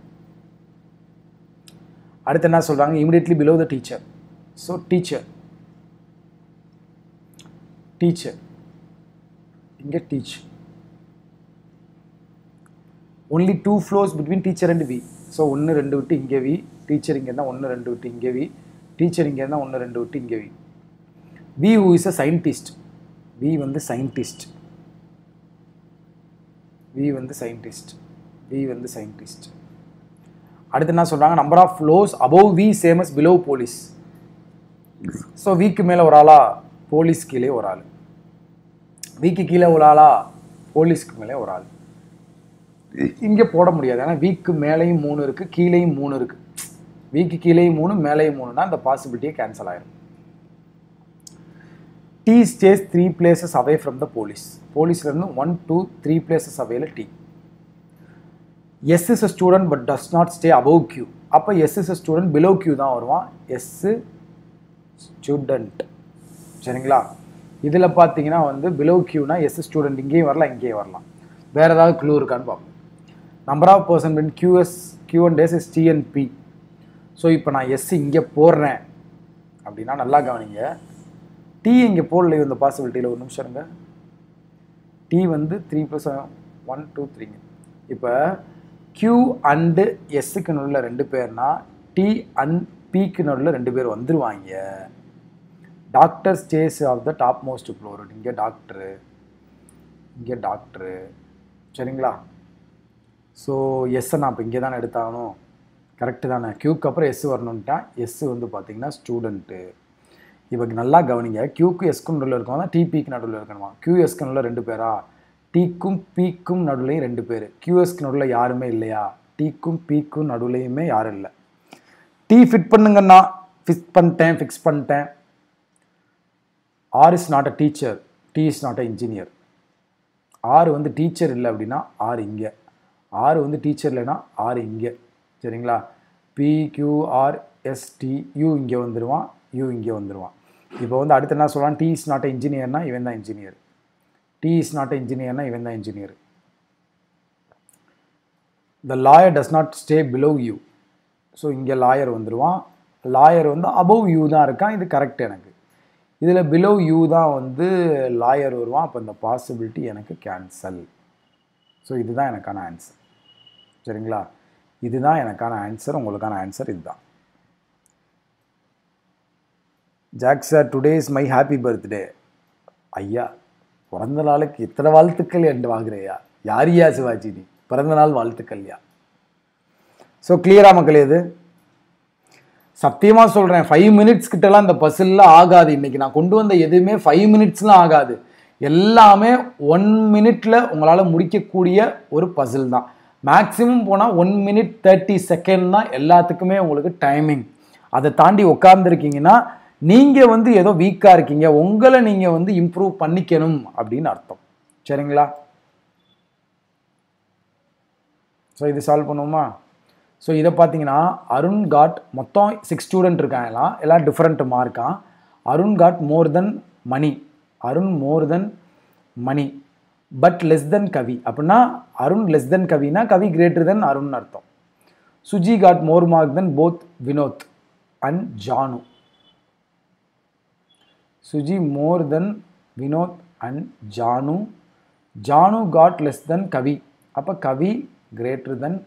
அடுத்து என்ன சொல்கிறாங்க, immediately below the teacher. So teacher இங்கே teach. Only 2 floors between teacher and V. So 1 2 விட்டு இங்கே வி, டீச்சர் இங்கே இருந்தால் 1 2 விட்டு இங்கே வி, டீச்சர் இங்கே இருந்தால் 1 2 விட்டு இங்கே V. V who is a scientist. V வந்து சயின்டிஸ்ட். அடுத்து என்ன சொல்கிறாங்க, number of floors above V same as below police. So வீக்கு மேலே ஒரு ஆளா, போலீஸ் கீழே ஒரு ஆள். வீக்கு கீழே ஒரு ஆளா, போலீஸ்க்கு மேலே ஒரு ஆள். இங்கே போட முடியாது, ஏன்னா வீக்கு மேலேயும் 3 இருக்குது, கீழேயும் 3 இருக்குது. வீக்கு கீழேயும் 3 மேலேயும் 3னா அந்த பாசிபிலிட்டியே கேன்சல் ஆயிடும். T stays 3 places away from the police. போலீஸ்லேருந்து 1 2 3 places அவையில் T. S is a student but does not stay above Q. அப்போ S is a student, below Q தான் வருவான். S student. சரிங்களா? இதில் பார்த்தீங்கன்னா வந்து பிலோ Qனா S ஸ்டூடெண்ட் இங்கேயும் வரலாம், இங்கேயும் வரலாம். வேறு ஏதாவது க்ளூ இருக்கான்னு பார்ப்போம். நம்பர் ஆஃப் பர்சன் பின் Q and S is T and P. So இப்போ நான் எஸ் இங்கே போடுறேன் அப்படின்னா நல்லா கவனிங்க. டி இங்கே போடல இந்த பாசிபிலிட்டியில். ஒரு நிமிஷம் இருங்க. டி வந்து 3 + 1 2 3. இப்போ Q அண்டு எஸ்ஸுக்கு நடுவில் 2 பேர்னா டி அண்ட் பிக்கு நடுவில் 2 பேர் வந்துருவாங்க. Doctor stays of the top most floor. இங்கே டாக்டரு, இங்கே டாக்டரு. சரிங்களா? ஸோ எஸ்ஸை நான் இப்போ இங்கே தானே எடுத்தாகணும். கரெக்டு தானே? க்யூக்கு அப்புறம் எஸ் வரணுன்ட்டா. எஸ் வந்து பார்த்தீங்கன்னா ஸ்டூடெண்ட்டு. இப்போ நல்லா கவனிங்க. க்யூக்கு எஸ்க்கும் நடுவில் இருக்கணும் தான் டிபிக்கு நடுவில் இருக்கணுமா? கியூஎஸ்க்கு நடுவில் 2 பேரா? டிக்கும் பிக்கும் நடுவுலையும் 2 பேர். கியூஎஸ்க்கு நடுவில் யாருமே இல்லையா? டிக்கும் பிக்கும் நடுவுலையுமே யாரும் இல்லை. டி ஃபிட் பண்ணுங்கன்னா ஃபிக்ஸ் பண்ணிட்டேன். R is not a teacher, T is not an engineer. R வந்து டீச்சர் இல்லை அப்படின்னா ஆர் இங்கே. ஆர் வந்து டீச்சர் இல்லைன்னா ஆர் இங்கே. சரிங்களா? PQRST யூ இங்கே வந்துடுவான், யூ இங்கே வந்துடுவான். இப்போ வந்து அடுத்து என்ன சொல்லலாம்? டி இஸ் நாட் அ இன்ஜினியர்னா இவன் தான் engineer. D is not a இன்ஜினியர்னா இவன் தான் engineer. The lawyer does not stay below you. So இங்கே லாயர் வந்துடுவான். லாயர் வந்து அபவ் யூ தான் இருக்கான். இது கரெக்ட் எனக்கு. இதில் பிலோ யூ தான் வந்து லாயர் வருவான். அப்போ இந்த பாசிபிலிட்டி எனக்கு கேன்சல். ஸோ இதுதான் எனக்கான ஆன்சர். சரிங்களா? இதுதான் எனக்கான ஆன்சர். உங்களுக்கான ஆன்சர் இதுதான். Jack sir, today is my happy birthday. ஐயா, பிறந்த நாளுக்கு இத்தனை வாழ்த்துக்கள் என்று வாங்குறையா? யாரியா சிவாஜி நீ? பிறந்த நாள் வாழ்த்துக்கள்யா. ஸோ கிளியரா மக்களே? இது சத்தியமாக சொல்கிறேன், 5 மினிட்ஸ் கிட்டலாம் இந்த பசில்லாம் ஆகாது. இன்றைக்கி நான் கொண்டு வந்த எதுவுமே 5 மினிட்ஸ்லாம் ஆகாது. எல்லாமே 1 மினிட்ல உங்களால் முடிக்கக்கூடிய ஒரு பசில் தான். மேக்ஸிமம் போனால் 1 மினிட் 30 செகண்ட் தான் எல்லாத்துக்குமே உங்களுக்கு டைமிங். அதை தாண்டி உட்கார்ந்துருக்கீங்கன்னா நீங்கள் வந்து ஏதோ வீக்காக இருக்கீங்க, உங்களை நீங்கள் வந்து இம்ப்ரூவ் பண்ணிக்கணும் அப்படின்னு அர்த்தம். சரிங்களா? ஸோ இது சால்வ் பண்ணுவோமா? ஸோ இதை பார்த்தீங்கன்னா அருண் காட் மொத்தம் 6 ஸ்டூடெண்ட் இருக்காங்க. எல்லாம் டிஃப்ரெண்ட் மார்க்கான். Arun got more than Mani. Arun more than Mani but less than Kavi. அப்படின்னா அருண் லெஸ் தென் கவினா கவி கிரேட்டர் தென் அருண் அர்த்தம். Suji got more mark than both Vinod and Janu. Suji more than Vinod and Janu. Janu got less than Kavi. அப்போ Kavi greater than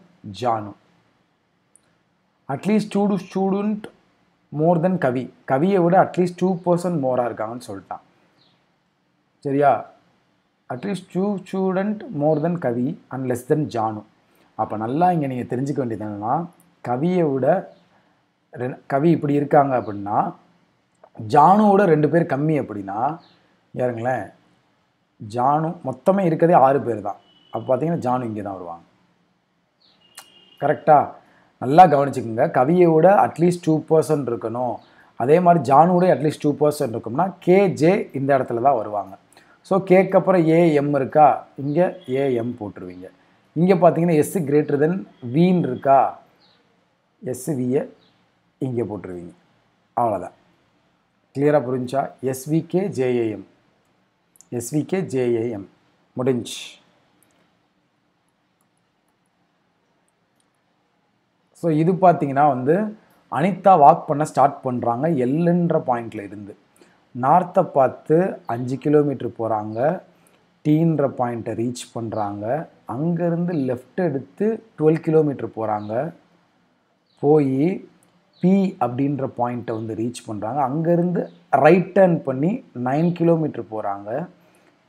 Janu. At least 2 student more தென் கவி. கவியை விட அட்லீஸ்ட் 2% மோராக இருக்காங்கன்னு சொல்லிட்டான். சரியா? At least 2 student more then Kavi and less then Janu. அப்போ நல்லா இங்கே நீங்கள் தெரிஞ்சுக்க வேண்டியது என்னென்னா, கவியை விட கவி இப்படி இருக்காங்க அப்படின்னா ஜானுவோட 2 பேர் கம்மி அப்படின்னா யாருங்களேன், ஜானு மொத்தமே இருக்கதே 6 பேர் தான். அப்போ பார்த்தீங்கன்னா ஜானு இங்கே தான் வருவாங்க. கரெக்டாக? நல்லா கவனிச்சுக்கோங்க. கவியை விட அட்லீஸ்ட் 2% இருக்கணும். அதே மாதிரி ஜானுவோட அட்லீஸ்ட் 2% இருக்கும்னா கேஜே இந்த இடத்துல தான் வருவாங்க. ஸோ கேக்கு அப்புறம் ஏஎம் இருக்கா, இங்கே ஏஎம் போட்டுருவீங்க. இங்கே பார்த்தீங்கன்னா எஸ் கிரேட்டர் தென் வீன் இருக்கா, எஸ்வியை இங்கே போட்டுருவீங்க. அவ்வளோதான். கிளியராக புரிஞ்சா? எஸ்விகே ஜேஏஎம், எஸ்விகே ஜேஏஎம் முடிஞ்சு. ஸோ இது பார்த்தீங்கன்னா வந்து அனிதா வாக் பண்ண ஸ்டார்ட் பண்ணுறாங்க எல்லுன்ற பாயிண்டில் இருந்து. நார்த்தை பார்த்து 5 கிலோமீட்டர் போகிறாங்க. டீன்ற பாயிண்ட்டை ரீச் பண்ணுறாங்க. அங்கேருந்து லெஃப்ட் எடுத்து 12 கிலோமீட்டர் போகிறாங்க. போய் பி அப்படின்ற பாயிண்ட்டை வந்து ரீச் பண்ணுறாங்க. அங்கேருந்து ரைட் டர்ன் பண்ணி 9 கிலோமீட்டர் போகிறாங்க.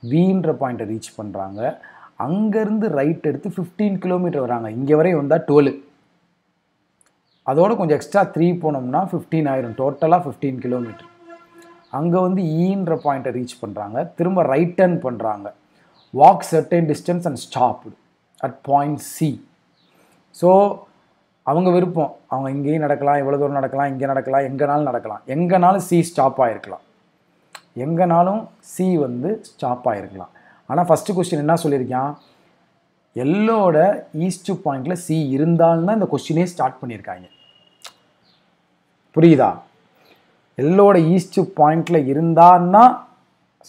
வின்ற பாயிண்ட்டை ரீச் பண்ணுறாங்க. அங்கேருந்து ரைட் எடுத்து 15 கிலோமீட்டர் வராங்க. இங்கே வரையும் வந்தால் 12. அதோடு கொஞ்சம் எக்ஸ்ட்ரா 3 போனோம்னா 15 ஆயிரும். டோட்டலாக 15 கிலோமீட்டர். அங்கே வந்து ஈன்ற பாயிண்ட்டை ரீச் பண்ணுறாங்க. திரும்ப ரைட் டர்ன் பண்ணுறாங்க. Walk certain distance and stop at point C. So அவங்க விருப்பம், அவங்க இங்கேயும் நடக்கலாம், இவ்வளோ தூரம் நடக்கலாம், இங்கே நடக்கலாம், எங்கேனாலும் நடக்கலாம். எங்கேனாலும் சி ஸ்டாப் ஆகிருக்கலாம், எங்கேனாலும் சி வந்து ஸ்டாப் ஆகிருக்கலாம். ஆனால் ஃபஸ்ட்டு கொஸ்டின் என்ன சொல்லியிருக்கான், எல்லோட ஈஸ்ட் பாயிண்டில் சி இருந்தால்னா இந்த கொஸ்டினே ஸ்டார்ட் பண்ணியிருக்காங்க. புரியுதா? எல்லோட ஈஸ்ட் பாயிண்டில் இருந்தான்னா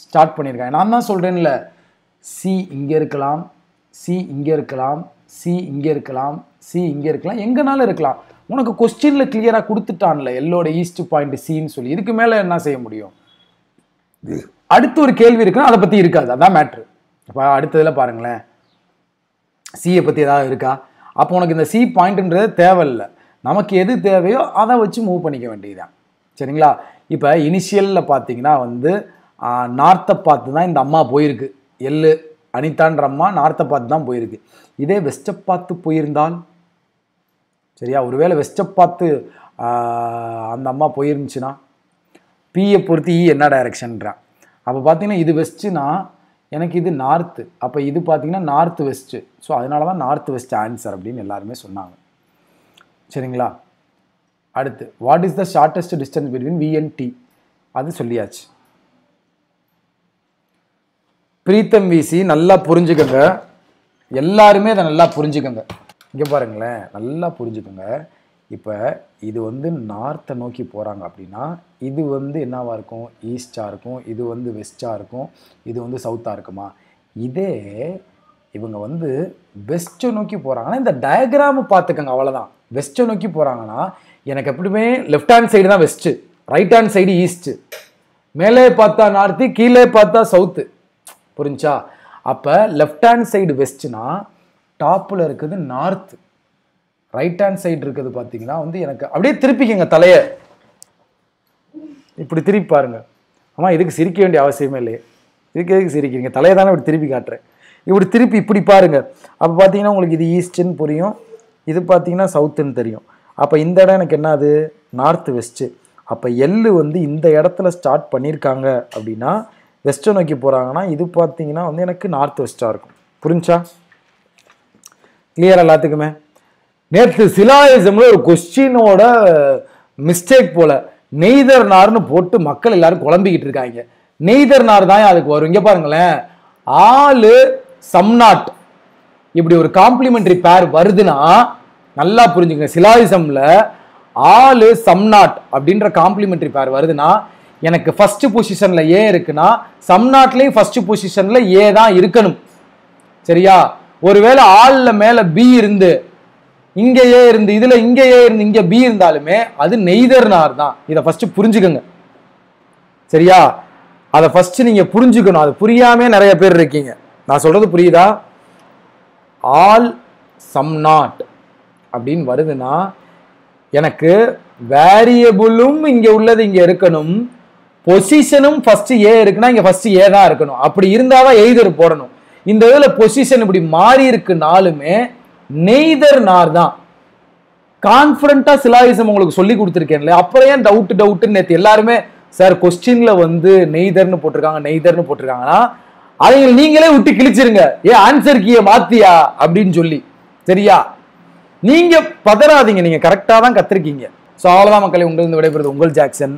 ஸ்டார்ட் பண்ணியிருக்காங்க. நான் தான் சொல்கிறேன்ல, சி இங்கே இருக்கலாம், சி இங்கே இருக்கலாம், சி இங்கே இருக்கலாம், சி இங்கே இருக்கலாம், எங்கேனாலும் இருக்கலாம். உனக்கு கொஸ்டின்ல கிளியரா கொடுத்துட்டான்ல எல்லோட ஈஸ்ட் பாயிண்ட் சின்னு சொல்லி, இதுக்கு மேல என்ன செய்ய முடியும்? அடுத்து ஒரு கேள்வி இருக்குன்னா அதை பத்தி இருக்காது, அதான் மேட்ரு. அப்ப அடுத்ததுல பாருங்களேன், சியை பத்தி ஏதாவது இருக்கா? அப்போ உனக்கு இந்த சி பாயிண்ட்ன்றது தேவையில்லை, நமக்கு எது தேவையோ அதை வச்சு மூவ் பண்ணிக்க வேண்டியதுதான். சரிங்களா? இப்போ இனிஷியலில் பார்த்தீங்கன்னா வந்து நார்த்தை பார்த்து தான் இந்த அம்மா போயிருக்கு, எள்ளு அனிதான்ற அம்மா நார்த்தை பார்த்து தான் போயிருக்கு. இதே வெஸ்ட்டை பார்த்து போயிருந்தால், சரியா, ஒருவேளை வெஸ்ட்டை பார்த்து அந்த அம்மா போயிருந்துச்சுன்னா, பியை பொறுத்து இ என்ன டைரக்ஷன்றான். அப்போ பார்த்தீங்கன்னா இது வெஸ்ட்டுனா எனக்கு இது நார்த்து, அப்போ இது பார்த்தீங்கன்னா நார்த் வெஸ்ட்டு. ஸோ அதனால தான் நார்த் வெஸ்ட் ஆன்சர் அப்படின்னு எல்லாருமே சொன்னாங்க. சரிங்களா? அடுத்து what is the shortest distance between V and T, அது சொல்லியாச்சு. பிரீத்தம் விசி நல்லா புரிஞ்சுக்கோங்க, எல்லாருமே அதை நல்லா புரிஞ்சுக்கோங்க. இங்கே பாருங்களேன், நல்லா புரிஞ்சுக்கோங்க. இப்போ இது வந்து நார்த்தை நோக்கி போகிறாங்க அப்படின்னா இது வந்து என்னவாக இருக்கும்? ஈஸ்டாக இருக்கும். இது வந்து வெஸ்ட்டாக இருக்கும். இது வந்து சவுத்தாக இருக்குமா? இதே இவங்க வந்து வெஸ்ட்டை நோக்கி போகிறாங்கன்னா இந்த டயக்ராமை பார்த்துக்கோங்க, அவ்வளோதான். வெஸ்ட்டை நோக்கி போகிறாங்கன்னா எனக்கு எப்படியுமே லெஃப்ட் ஹேண்ட் சைடு தான் west, right hand side east. மேலே பார்த்தா நார்த்து, கீழே பார்த்தா சவுத்து. புரிஞ்சா? அப்போ லெஃப்ட் ஹேண்ட் சைடு வெஸ்ட்னா டாப்பில் இருக்குது நார்த்து, ரைட் ஹேண்ட் சைடு இருக்குது பார்த்தீங்கன்னா வந்து எனக்கு அப்படியே திருப்பிக்கங்க தலையை, இப்படி திருப்பி பாருங்க. ஆமாம், இதுக்கு சிரிக்க வேண்டிய அவசியமே இல்லையே, இதுக்கு எதுக்கு சிரிக்கிறீங்க? தலையை தானே இப்படி திருப்பி காட்டுறேன். இப்படி திருப்பி இப்படி பாருங்க. அப்போ பார்த்தீங்கன்னா உங்களுக்கு இது ஈஸ்ட்டுன்னு புரியும், இது பார்த்தீங்கன்னா சவுத்துன்னு தெரியும். அப்போ இந்த இடம் எனக்கு என்னது? North west. அப்போ எள்ளு வந்து இந்த இடத்துல ஸ்டார்ட் பண்ணியிருக்காங்க அப்படின்னா வெஸ்ட்டை நோக்கி போகிறாங்கன்னா இது பார்த்தீங்கன்னா வந்து எனக்கு நார்த் வெஸ்ட்டாக இருக்கும். புரிஞ்சா? கிளியர் எல்லாத்துக்குமே? நேற்று சிலாயிசம்ல ஒரு கொஸ்டினோட மிஸ்டேக் போல நெய்தர் நார்னு போட்டு மக்கள் எல்லாரும் குழம்பிக்கிட்டு இருக்காங்க. நெய்தர் நார் தான் அதுக்கு வரும். இங்க பாருங்களேன், ஆளு சம்நாட் இப்படி ஒரு காம்ப்ளிமெண்டரி பேர் வருதுன்னா நல்லா புரிஞ்சுங்க. சிலாயிசம்ல ஆளு சம்நாட் அப்படின்ற காம்ப்ளிமெண்டரி பேர் வருதுன்னா எனக்கு ஃபர்ஸ்ட் பொசிஷன்ல ஏ இருக்குன்னா சம்நாட்லயும் ஃபர்ஸ்ட் பொசிஷன்ல ஏ தான் இருக்கணும். சரியா? ஒருவேளை ஆள்ல மேல பி இருந்து இங்க ஏ இருந்து இதுல இங்க ஏ இருந்து இங்க பி இருந்தாலுமே அது நெய்தர் நார் தான். இதை ஃபர்ஸ்ட் புரிஞ்சுக்கோங்க. சரியா? அதை ஃபர்ஸ்ட் நீங்க புரிஞ்சுக்கணும். அது புரியாம நிறைய பேர் இருக்கீங்க. நான் சொல்றது புரியுதா? ஆல் சம் நாட் அப்படின்னு வருதுன்னா எனக்கு வேரியபிளும் இங்க உள்ளது இங்க இருக்கணும், பொசிஷனும் ஃபர்ஸ்ட் ஏ இருக்குன்னா இங்க ஃபர்ஸ்ட் ஏ தான் இருக்கணும். அப்படி இருந்தாதான் எய்தர் போடணும். இந்த இதுல பொசிஷன் இப்படி மாறி இருக்குனாலுமே நெய்தர் நார் தான். கான்ஃபிடண்டா சிலாயிசம் உங்களுக்கு சொல்லி கொடுத்துருக்கேன்ல, அப்புறம் ஏன் டவுட்னு நேற்று எல்லாருமே சார் கொஸ்டின்ல வந்து நெய்தர்னு போட்டிருக்காங்கன்னா அதை நீங்களே விட்டு கிழிச்சிருங்க. ஏன் ஆன்சர் கீயை மாத்தியா அப்படின்னு சொல்லி. சரியா? நீங்க பதறாதீங்க, நீங்க கரெக்டா தான் கத்திருக்கீங்க. ஸோ அவ்வளவுதான் மக்களே, உங்களுக்கு விடைபெறுது உங்கள் ஜாக்சன்.